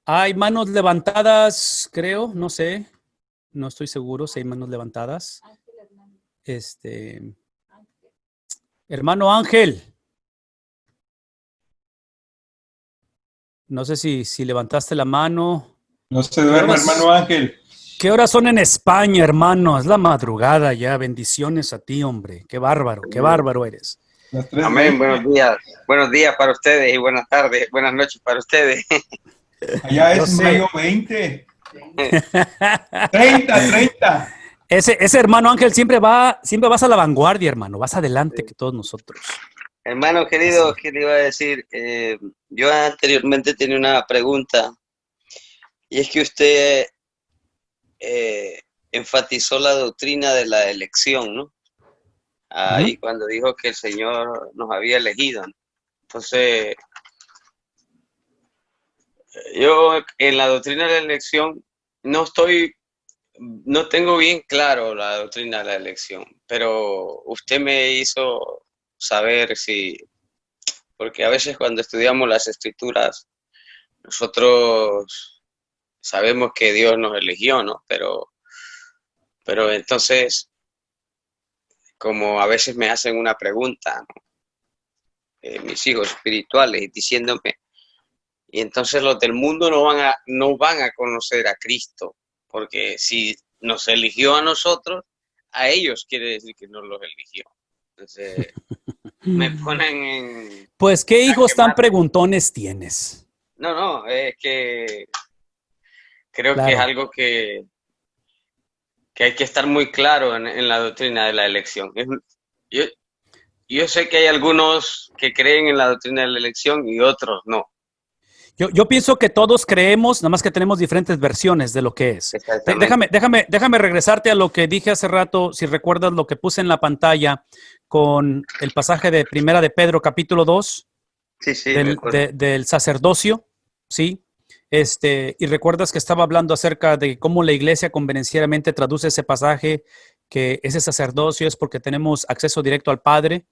Hay manos levantadas, creo, no sé, no estoy seguro si hay manos levantadas. Hermano Ángel, no sé si levantaste la mano. No se duerma, hermano Ángel. ¿Qué horas son en España, hermano? Es la madrugada ya. Bendiciones a ti, hombre. Qué bárbaro eres. Amén, buenos días para ustedes y buenas tardes, buenas noches para ustedes. Allá es mayo 20. 30. Ese hermano Ángel siempre vas a la vanguardia, hermano. Vas adelante que todos nosotros. Hermano querido, ¿qué le iba a decir? Yo anteriormente tenía una pregunta y es que usted enfatizó la doctrina de la elección, ¿no? Ahí cuando dijo que el Señor nos había elegido, ¿no? Entonces, yo en la doctrina de la elección no tengo bien claro la doctrina de la elección, pero usted me hizo saber porque a veces cuando estudiamos las escrituras, nosotros sabemos que Dios nos eligió, ¿no? Pero entonces, como a veces me hacen una pregunta, ¿no? Mis hijos espirituales, diciéndome, y entonces los del mundo no van a conocer a Cristo, porque si nos eligió a nosotros, a ellos quiere decir que nos los eligió. Entonces, me ponen en... Pues, ¿qué hijos tan preguntones tienes? No, es que creo Claro. que es algo que hay que estar muy claro en la doctrina de la elección. Yo sé que hay algunos que creen en la doctrina de la elección y otros no. Yo pienso que todos creemos, nada más que tenemos diferentes versiones de lo que es. Exactamente. Déjame regresarte a lo que dije hace rato, si recuerdas lo que puse en la pantalla con el pasaje de Primera de Pedro, capítulo 2, Sí, del sacerdocio, ¿sí? Y recuerdas que estaba hablando acerca de cómo la iglesia convenencieramente traduce ese pasaje, que ese sacerdocio es porque tenemos acceso directo al Padre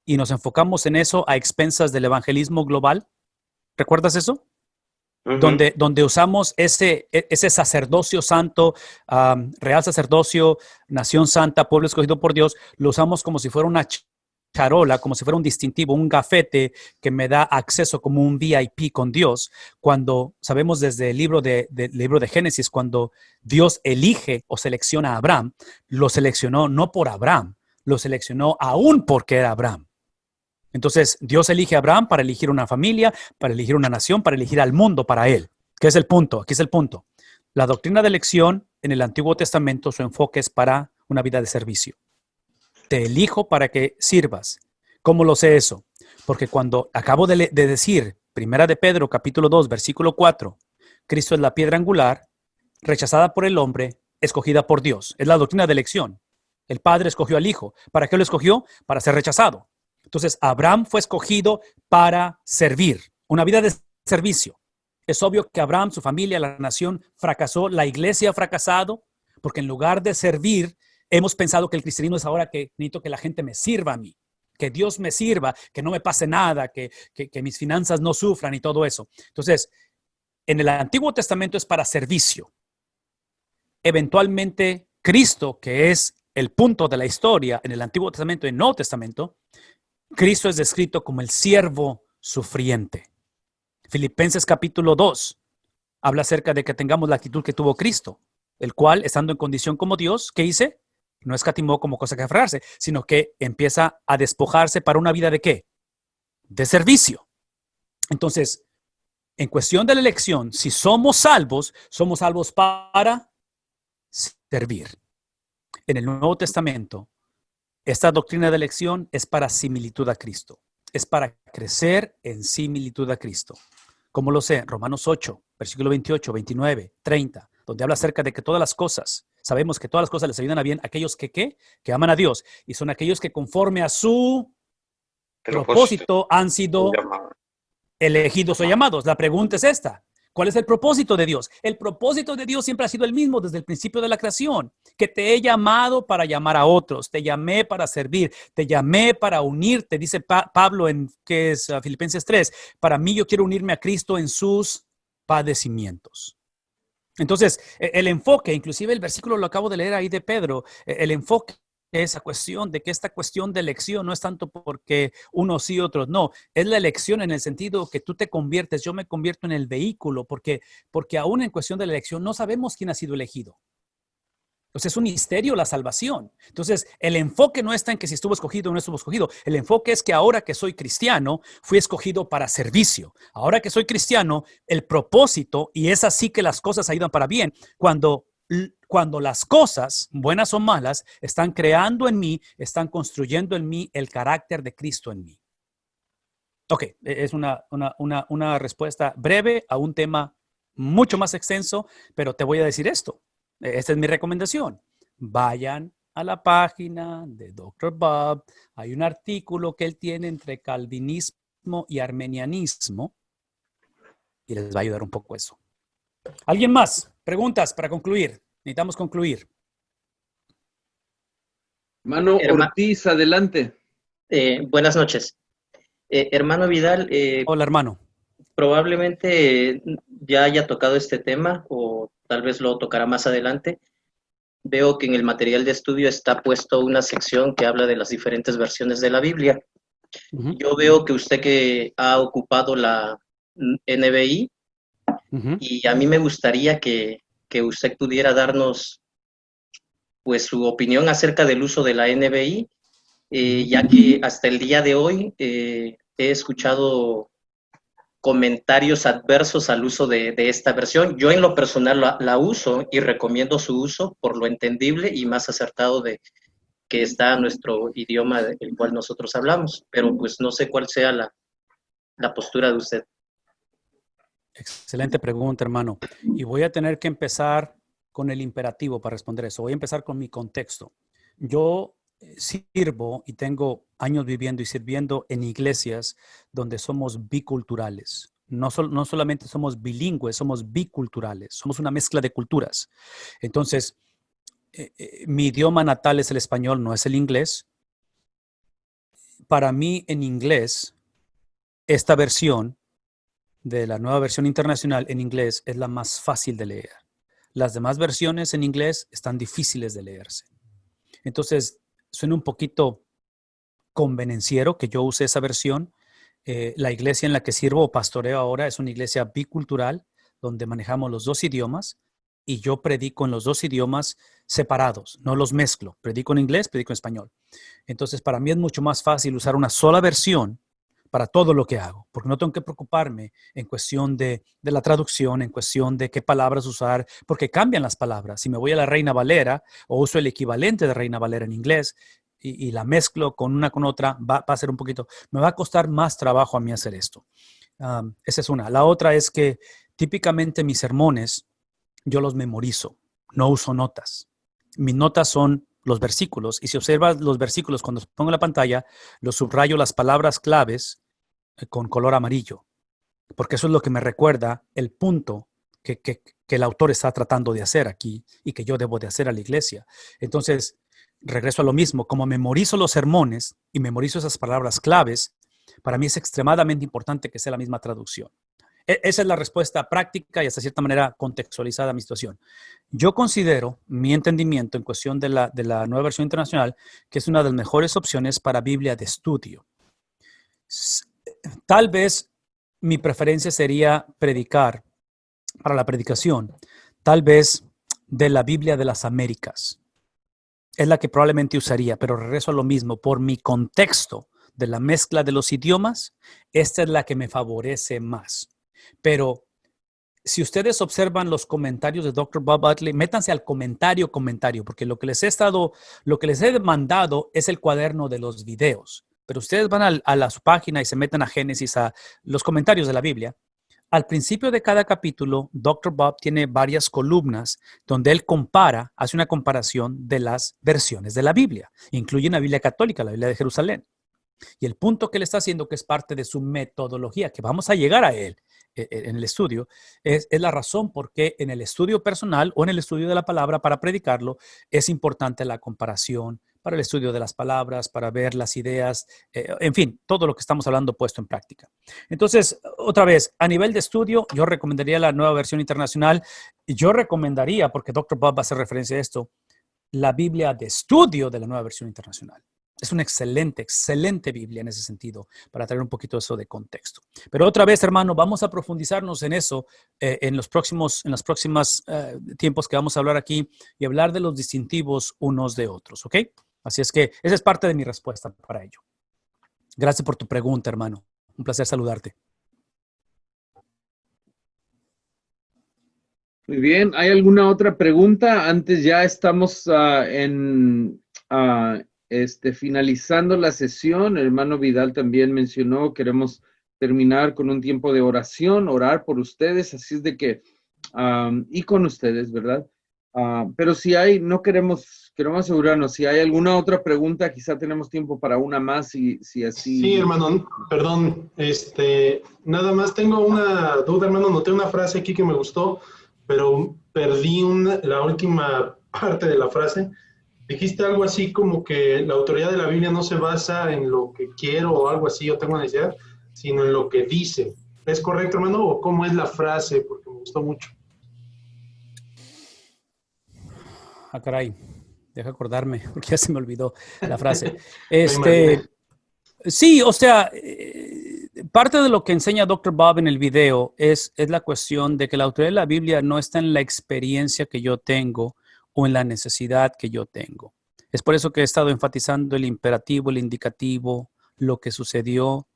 y nos enfocamos en eso a expensas del evangelismo global. ¿Recuerdas eso? Donde usamos ese sacerdocio santo, real sacerdocio, nación santa, pueblo escogido por Dios, lo usamos como si fuera una charola, como si fuera un distintivo, un gafete que me da acceso como un VIP con Dios, cuando sabemos desde el libro de Génesis, cuando Dios elige o selecciona a Abraham, lo seleccionó no por Abraham, lo seleccionó aún porque era Abraham. Entonces, Dios elige a Abraham para elegir una familia, para elegir una nación, para elegir al mundo para él. ¿Qué es el punto? Aquí es el punto. La doctrina de elección en el Antiguo Testamento, su enfoque es para una vida de servicio. Te elijo para que sirvas. ¿Cómo lo sé eso? Porque cuando acabo de decir, Primera de Pedro, capítulo 2, versículo 4, Cristo es la piedra angular, rechazada por el hombre, escogida por Dios. Es la doctrina de elección. El Padre escogió al Hijo. ¿Para qué lo escogió? Para ser rechazado. Entonces, Abraham fue escogido para servir, una vida de servicio. Es obvio que Abraham, su familia, la nación fracasó, la iglesia ha fracasado, porque en lugar de servir, hemos pensado que el cristianismo es ahora que necesito que la gente me sirva a mí, que Dios me sirva, que no me pase nada, que mis finanzas no sufran y todo eso. Entonces, en el Antiguo Testamento es para servicio. Eventualmente, Cristo, que es el punto de la historia en el Antiguo Testamento y en el Nuevo Testamento, Cristo es descrito como el siervo sufriente. Filipenses capítulo 2 habla acerca de que tengamos la actitud que tuvo Cristo, el cual, estando en condición como Dios, ¿qué hice? No escatimó como cosa que aferrarse, sino que empieza a despojarse para una vida de ¿qué? de servicio. Entonces, en cuestión de la elección, si somos salvos para servir. En el Nuevo Testamento, esta doctrina de elección es para similitud a Cristo. Es para crecer en similitud a Cristo. ¿Cómo lo sé? Romanos 8, versículo 28, 29, 30, donde habla acerca de que todas las cosas, sabemos que todas las cosas les ayudan a bien a aquellos que aman a Dios, y son aquellos que conforme a su propósito han sido elegidos o llamados. La pregunta es esta: ¿cuál es el propósito de Dios? El propósito de Dios siempre ha sido el mismo desde el principio de la creación, que te he llamado para llamar a otros, te llamé para servir, te llamé para unirte, dice Pablo en Filipenses 3, para mí yo quiero unirme a Cristo en sus padecimientos. Entonces, el enfoque, inclusive el versículo lo acabo de leer ahí de Pedro, el enfoque esa cuestión de que esta cuestión de elección no es tanto porque unos sí, otros no. Es la elección en el sentido que tú te conviertes, yo me convierto en el vehículo, porque aún en cuestión de la elección no sabemos quién ha sido elegido. Entonces es un misterio la salvación. Entonces el enfoque no está en que si estuvo escogido o no estuvo escogido. El enfoque es que ahora que soy cristiano, fui escogido para servicio. Ahora que soy cristiano, el propósito, y es así que las cosas ayudan para bien, cuando las cosas, buenas o malas, están creando en mí, están construyendo en mí el carácter de Cristo en mí. Ok, es una respuesta breve a un tema mucho más extenso, pero te voy a decir esto. Esta es mi recomendación. Vayan a la página de Dr. Bob. Hay un artículo que él tiene entre calvinismo y armenianismo y les va a ayudar un poco eso. ¿Alguien más? Preguntas para concluir. Necesitamos concluir. Hermano Ortiz, adelante. Buenas noches. Hermano Vidal. Hola, hermano. Probablemente ya haya tocado este tema o tal vez lo tocará más adelante. Veo que en el material de estudio está puesto una sección que habla de las diferentes versiones de la Biblia. Uh-huh. Yo veo que usted que ha ocupado la NBI, uh-huh, y a mí me gustaría que usted pudiera darnos pues su opinión acerca del uso de la NBI, ya que hasta el día de hoy he escuchado comentarios adversos al uso de esta versión. Yo en lo personal la uso y recomiendo su uso por lo entendible y más acertado de que está nuestro idioma del cual nosotros hablamos, pero pues no sé cuál sea la postura de usted. Excelente pregunta, hermano. Y voy a tener que empezar con el imperativo para responder eso. Voy a empezar con mi contexto. Yo sirvo y tengo años viviendo y sirviendo en iglesias donde somos biculturales. No solamente somos bilingües, somos biculturales. Somos una mezcla de culturas. Entonces, mi idioma natal es el español, no es el inglés. Para mí, en inglés, esta versión de la nueva versión internacional en inglés es la más fácil de leer. Las demás versiones en inglés están difíciles de leerse. Entonces, suena un poquito convenenciero que yo use esa versión. La iglesia en la que sirvo o pastoreo ahora es una iglesia bicultural donde manejamos los dos idiomas y yo predico en los dos idiomas separados, no los mezclo. Predico en inglés, predico en español. Entonces, para mí es mucho más fácil usar una sola versión para todo lo que hago, porque no tengo que preocuparme en cuestión de la traducción, en cuestión de qué palabras usar, porque cambian las palabras. Si me voy a la Reina Valera o uso el equivalente de Reina Valera en inglés y la mezclo con una con otra, va a ser un poquito, me va a costar más trabajo a mí hacer esto. Esa es una. La otra es que típicamente mis sermones yo los memorizo, no uso notas. Mis notas son los versículos, y si observas los versículos cuando pongo en la pantalla, los subrayo las palabras claves con color amarillo, porque eso es lo que me recuerda el punto que el autor está tratando de hacer aquí y que yo debo de hacer a la iglesia. Entonces, regreso a lo mismo, como memorizo los sermones y memorizo esas palabras claves, para mí es extremadamente importante que sea la misma traducción. Esa es la respuesta práctica y hasta cierta manera contextualizada a mi situación. Yo considero mi entendimiento en cuestión de la nueva versión internacional que es una de las mejores opciones para Biblia de estudio. Tal vez mi preferencia sería predicar, para la predicación, tal vez de la Biblia de las Américas. Es la que probablemente usaría, pero regreso a lo mismo, por mi contexto de la mezcla de los idiomas, esta es la que me favorece más. Pero si ustedes observan los comentarios de Dr. Bob Utley, métanse al comentario, porque lo que les he mandado es el cuaderno de los videos. Pero ustedes van a su página y se meten a Génesis, a los comentarios de la Biblia. Al principio de cada capítulo, Dr. Bob tiene varias columnas donde él hace una comparación de las versiones de la Biblia. Incluyen la Biblia católica, la Biblia de Jerusalén. Y el punto que él está haciendo, que es parte de su metodología, que vamos a llegar a él en el estudio, es la razón por qué en el estudio personal o en el estudio de la palabra para predicarlo es importante la comparación, para el estudio de las palabras, para ver las ideas, en fin, todo lo que estamos hablando puesto en práctica. Entonces, otra vez, a nivel de estudio, yo recomendaría la nueva versión internacional. Yo recomendaría, porque Dr. Bob va a hacer referencia a esto, la Biblia de estudio de la nueva versión internacional. Es una excelente, excelente Biblia en ese sentido, para traer un poquito eso de contexto. Pero otra vez, hermano, vamos a profundizarnos en eso en los próximos tiempos que vamos a hablar aquí y hablar de los distintivos unos de otros, ¿ok? Así es que esa es parte de mi respuesta para ello. Gracias por tu pregunta, hermano. Un placer saludarte. Muy bien, ¿hay alguna otra pregunta? Antes ya estamos finalizando la sesión. El hermano Vidal también mencionó, queremos terminar con un tiempo de oración, orar por ustedes, así es de que, y con ustedes, ¿verdad? Pero si hay, queremos asegurarnos, si hay alguna otra pregunta, quizá tenemos tiempo para una más, si así. Sí, hermano, perdón, nada más tengo una duda, hermano, noté una frase aquí que me gustó, pero perdí la última parte de la frase. Dijiste algo así como que la autoridad de la Biblia no se basa en lo que quiero o algo así, yo tengo necesidad, sino en lo que dice. ¿Es correcto, hermano? ¿O cómo es la frase? Porque me gustó mucho. Caray, deja acordarme, porque ya se me olvidó la frase. Sí, o sea, parte de lo que enseña Dr. Bob en el video es la cuestión de que la autoridad de la Biblia no está en la experiencia que yo tengo o en la necesidad que yo tengo. Es por eso que he estado enfatizando el imperativo, el indicativo, lo que sucedió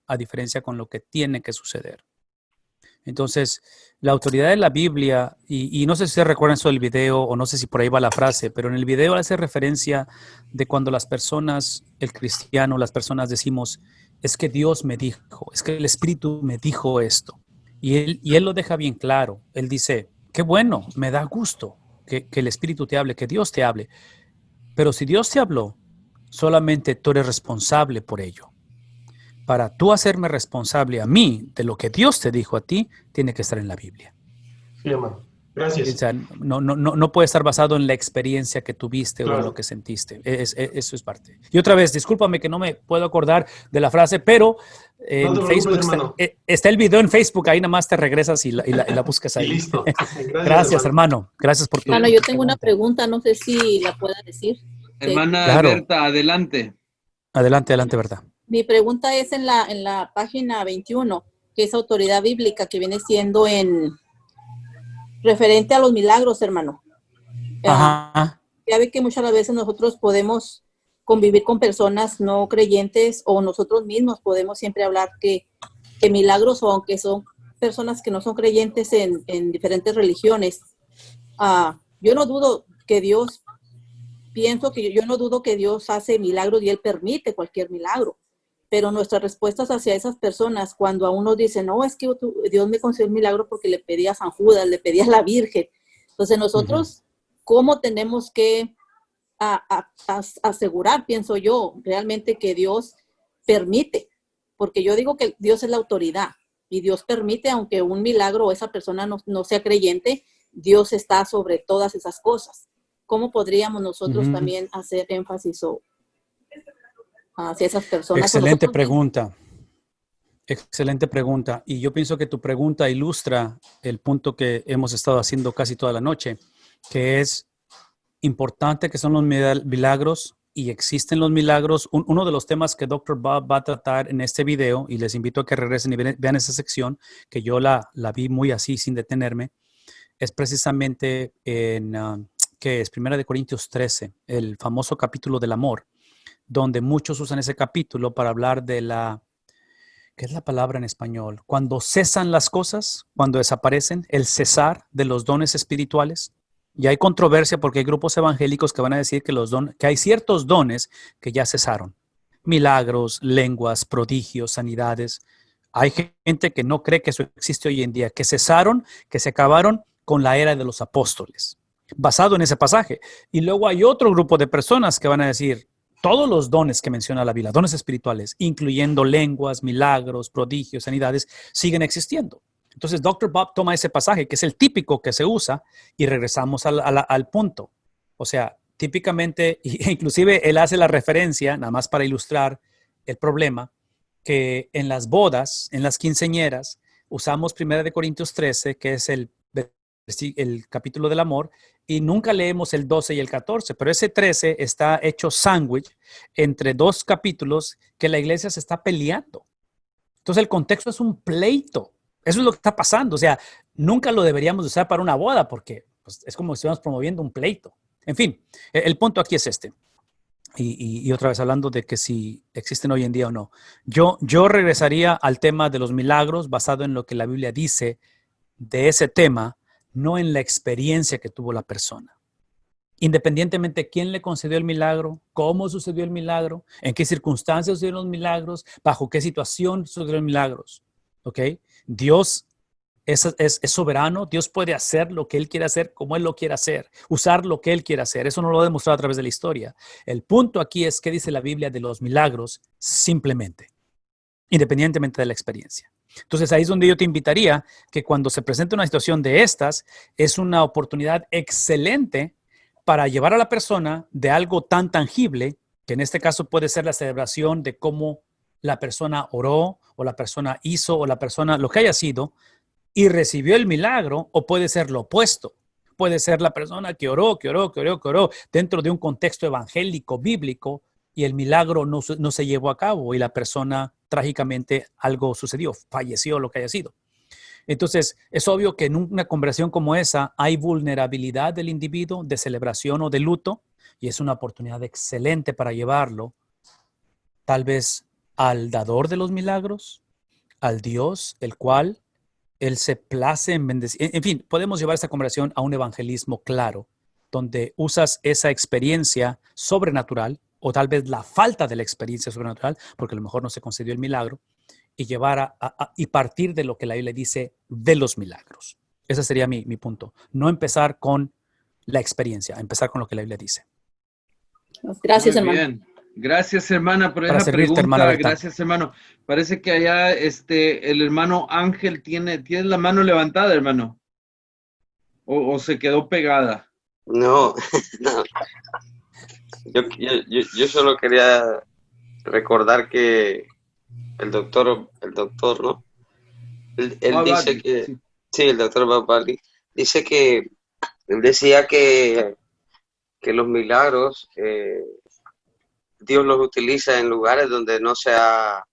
a diferencia con lo que tiene que suceder. Entonces, la autoridad de la Biblia, y no sé si se recuerdan eso del video o no sé si por ahí va la frase, pero en el video hace referencia de cuando las personas, el cristiano, las personas decimos, es que Dios me dijo, es que el Espíritu me dijo esto. Y él lo deja bien claro. Él dice, qué bueno, me da gusto que el Espíritu te hable, que Dios te hable. Pero si Dios te habló, solamente tú eres responsable por ello. Para tú hacerme responsable a mí de lo que Dios te dijo a ti, tiene que estar en la Biblia. Sí, hermano. Gracias. O sea, no puede estar basado en la experiencia que tuviste claro. o en lo que sentiste. Eso es parte. Y otra vez, discúlpame que no me puedo acordar de la frase, pero en Facebook está el video en Facebook, ahí nada más te regresas y la buscas ahí. Y listo. Gracias, hermano. Gracias por tu Hermano, yo tengo una pregunta, no sé si la pueda decir. Hermana Claro. Berta, adelante. Adelante, Berta. Mi pregunta es en la página 21, que es autoridad bíblica, que viene siendo referente a los milagros, hermano. Ajá. Ya ve que muchas veces nosotros podemos convivir con personas no creyentes o nosotros mismos podemos siempre hablar que milagros, o aunque son personas que no son creyentes en diferentes religiones. Yo no dudo que Dios, yo no dudo que Dios hace milagros y Él permite cualquier milagro. Pero nuestras respuestas hacia esas personas, cuando a uno dice, no, es que Dios me concedió un milagro porque le pedí a San Judas, le pedí a la Virgen. Entonces nosotros, ¿cómo tenemos que asegurar, pienso yo, realmente que Dios permite? Porque yo digo que Dios es la autoridad y Dios permite, aunque un milagro o esa persona no sea creyente, Dios está sobre todas esas cosas. ¿Cómo podríamos nosotros también hacer énfasis hacia esas personas? Excelente pregunta. Excelente pregunta. Y yo pienso que tu pregunta ilustra el punto que hemos estado haciendo casi toda la noche, que es importante que son los milagros y existen los milagros. Uno de los temas que Dr. Bob va a tratar en este video, y les invito a que regresen y vean esa sección, que yo la vi muy así sin detenerme, es precisamente que es 1 Corintios 13, el famoso capítulo del amor. donde muchos usan ese capítulo para hablar de ¿qué es la palabra en español? Cuando cesan las cosas, cuando desaparecen, el cesar de los dones espirituales. Y hay controversia porque hay grupos evangélicos que van a decir que hay ciertos dones que ya cesaron. Milagros, lenguas, prodigios, sanidades. Hay gente que no cree que eso existe hoy en día, que cesaron, que se acabaron con la era de los apóstoles, basado en ese pasaje. Y luego hay otro grupo de personas que van a decir, todos los dones que menciona la Biblia, dones espirituales, incluyendo lenguas, milagros, prodigios, sanidades, siguen existiendo. Entonces, Dr. Bob toma ese pasaje, que es el típico que se usa, y regresamos al punto. O sea, típicamente, inclusive él hace la referencia, nada más para ilustrar el problema, que en las bodas, en las quinceañeras, usamos 1 Corintios 13, que es el capítulo del amor, y nunca leemos el 12 y el 14, pero ese 13 está hecho sándwich entre dos capítulos que la iglesia se está peleando. Entonces el contexto es un pleito. Eso es lo que está pasando. O sea, nunca lo deberíamos usar para una boda porque pues, es como si estuviéramos promoviendo un pleito. En fin, el punto aquí es este. Y otra vez hablando de que si existen hoy en día o no. Yo regresaría al tema de los milagros basado en lo que la Biblia dice de ese tema, no en la experiencia que tuvo la persona. Independientemente de quién le concedió el milagro, cómo sucedió el milagro, en qué circunstancias sucedieron los milagros, bajo qué situación sucedieron los milagros. ¿Ok? Dios es soberano, Dios puede hacer lo que Él quiere hacer, como Él lo quiere hacer, usar lo que Él quiere hacer. Eso no lo ha demostrado a través de la historia. El punto aquí es qué dice la Biblia de los milagros simplemente, independientemente de la experiencia. Entonces ahí es donde yo te invitaría que cuando se presente una situación de estas, es una oportunidad excelente para llevar a la persona de algo tan tangible, que en este caso puede ser la celebración de cómo la persona oró, o la persona hizo, o la persona, lo que haya sido, y recibió el milagro, o puede ser lo opuesto. Puede ser la persona que oró dentro de un contexto evangélico, bíblico, y el milagro no se llevó a cabo y la persona trágicamente algo sucedió, falleció, lo que haya sido. Entonces, es obvio que en una conversación como esa hay vulnerabilidad del individuo de celebración o de luto y es una oportunidad excelente para llevarlo tal vez al dador de los milagros, al Dios, el cual Él se place en bendecir. En fin, podemos llevar esta conversación a un evangelismo claro, donde usas esa experiencia sobrenatural o tal vez la falta de la experiencia sobrenatural, porque a lo mejor no se concedió el milagro, y llevar y partir de lo que la Biblia dice de los milagros. Ese sería mi punto. No empezar con la experiencia, empezar con lo que la Biblia dice. Gracias, Muy hermano. bien. Gracias, hermana, por Para esa servirte, pregunta. hermana Berta. Gracias, hermano. Parece que allá el hermano Ángel tiene la mano levantada, hermano. O se quedó pegada. No, no. Yo solo quería recordar que el doctor, ¿no? Él dice que, sí, el doctor Babali, dice que, él decía que los milagros, Dios los utiliza en lugares donde no se ha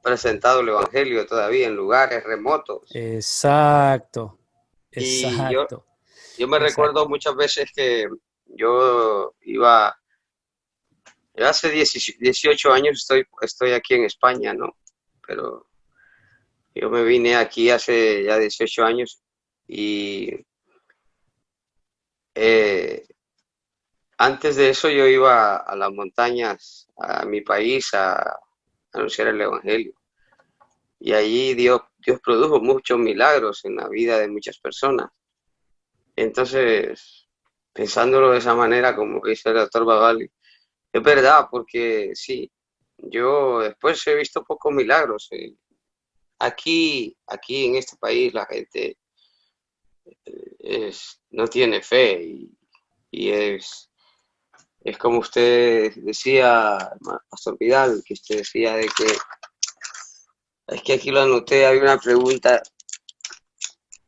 presentado el evangelio todavía, en lugares remotos. Exacto. Y yo me recuerdo muchas veces que yo hace 18 años estoy aquí en España, ¿no? Pero yo me vine aquí hace ya 18 años y antes de eso yo iba a las montañas, a mi país, a anunciar el evangelio. Y allí Dios produjo muchos milagros en la vida de muchas personas. Entonces, pensándolo de esa manera, como dice el doctor Babali, es verdad, porque sí, yo después he visto pocos milagros. Aquí en este país la gente no tiene fe y es como usted decía, Pastor Vidal, que usted decía de que, es que aquí lo anoté, hay una pregunta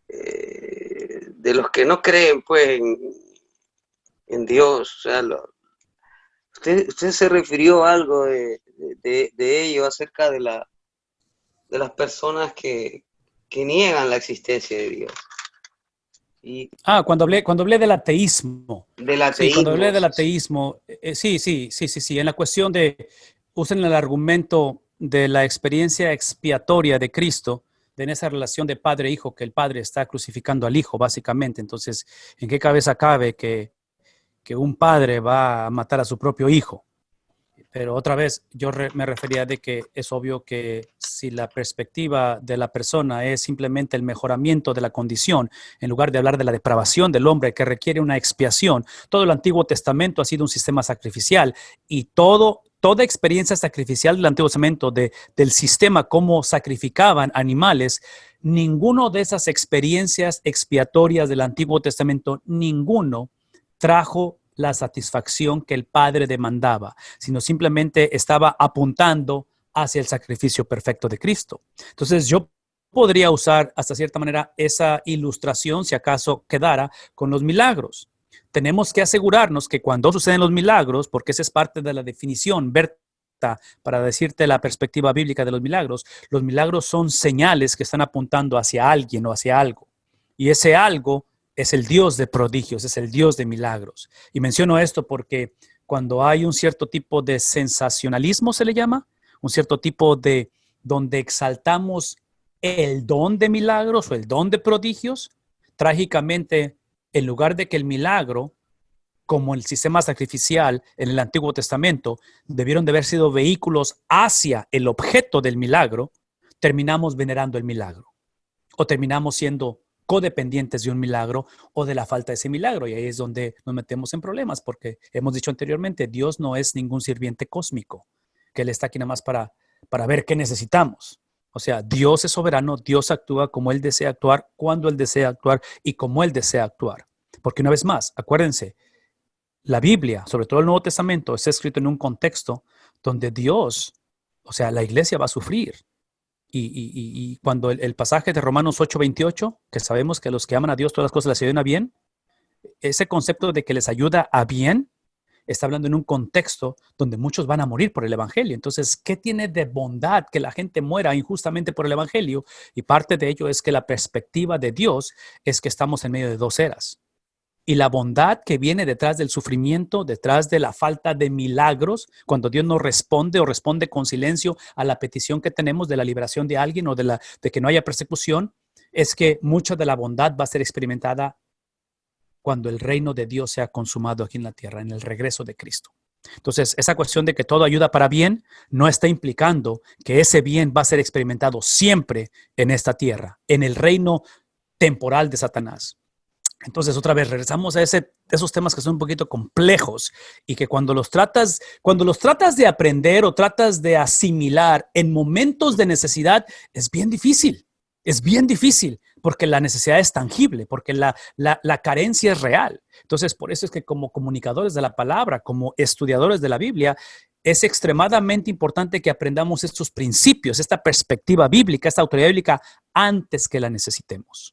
de los que no creen pues en Dios, o sea, usted se refirió a algo de ello acerca de las personas que niegan la existencia de Dios. Y Cuando hablé del ateísmo. del Sí, cuando hablé del ateísmo. ateísmo, sí. En la cuestión de, usen el argumento de la experiencia expiatoria de Cristo, de en esa relación de padre e hijo, que el padre está crucificando al hijo, básicamente. Entonces, ¿en qué cabeza cabe que un padre va a matar a su propio hijo? Pero otra vez, me refería de que es obvio que si la perspectiva de la persona es simplemente el mejoramiento de la condición, en lugar de hablar de la depravación del hombre que requiere una expiación, todo el Antiguo Testamento ha sido un sistema sacrificial y toda experiencia sacrificial del Antiguo Testamento, del sistema, cómo sacrificaban animales, ninguno de esas experiencias expiatorias del Antiguo Testamento, ninguno trajo la satisfacción que el Padre demandaba, sino simplemente estaba apuntando hacia el sacrificio perfecto de Cristo. Entonces yo podría usar hasta cierta manera esa ilustración, si acaso quedara, con los milagros. Tenemos que asegurarnos que cuando suceden los milagros, porque esa es parte de la definición, Berta, para decirte la perspectiva bíblica de los milagros son señales que están apuntando hacia alguien o hacia algo. Y ese algo es el Dios de prodigios, es el Dios de milagros. Y menciono esto porque cuando hay un cierto tipo de sensacionalismo, se le llama, un cierto tipo de donde exaltamos el don de milagros o el don de prodigios, trágicamente, en lugar de que el milagro, como el sistema sacrificial en el Antiguo Testamento, debieron de haber sido vehículos hacia el objeto del milagro, terminamos venerando el milagro o terminamos siendo codependientes de un milagro o de la falta de ese milagro. Y ahí es donde nos metemos en problemas, porque hemos dicho anteriormente, Dios no es ningún sirviente cósmico, que Él está aquí nada más para ver qué necesitamos. O sea, Dios es soberano, Dios actúa como Él desea actuar, cuando Él desea actuar y como Él desea actuar. Porque una vez más, acuérdense, la Biblia, sobre todo el Nuevo Testamento, está escrito en un contexto donde Dios, o sea, la iglesia va a sufrir. Y cuando el pasaje de Romanos 8:28, que sabemos que a los que aman a Dios todas las cosas les ayudan a bien, ese concepto de que les ayuda a bien, está hablando en un contexto donde muchos van a morir por el evangelio. Entonces, ¿qué tiene de bondad que la gente muera injustamente por el evangelio? Y parte de ello es que la perspectiva de Dios es que estamos en medio de dos eras. Y la bondad que viene detrás del sufrimiento, detrás de la falta de milagros, cuando Dios no responde o responde con silencio a la petición que tenemos de la liberación de alguien o de que no haya persecución, es que mucha de la bondad va a ser experimentada cuando el reino de Dios sea consumado aquí en la tierra, en el regreso de Cristo. Entonces, esa cuestión de que todo ayuda para bien no está implicando que ese bien va a ser experimentado siempre en esta tierra, en el reino temporal de Satanás. Entonces, otra vez, regresamos a esos temas que son un poquito complejos y que cuando los tratas de aprender o tratas de asimilar en momentos de necesidad, es bien difícil, porque la necesidad es tangible, porque la carencia es real. Entonces, por eso es que como comunicadores de la palabra, como estudiadores de la Biblia, es extremadamente importante que aprendamos estos principios, esta perspectiva bíblica, esta autoridad bíblica, antes que la necesitemos.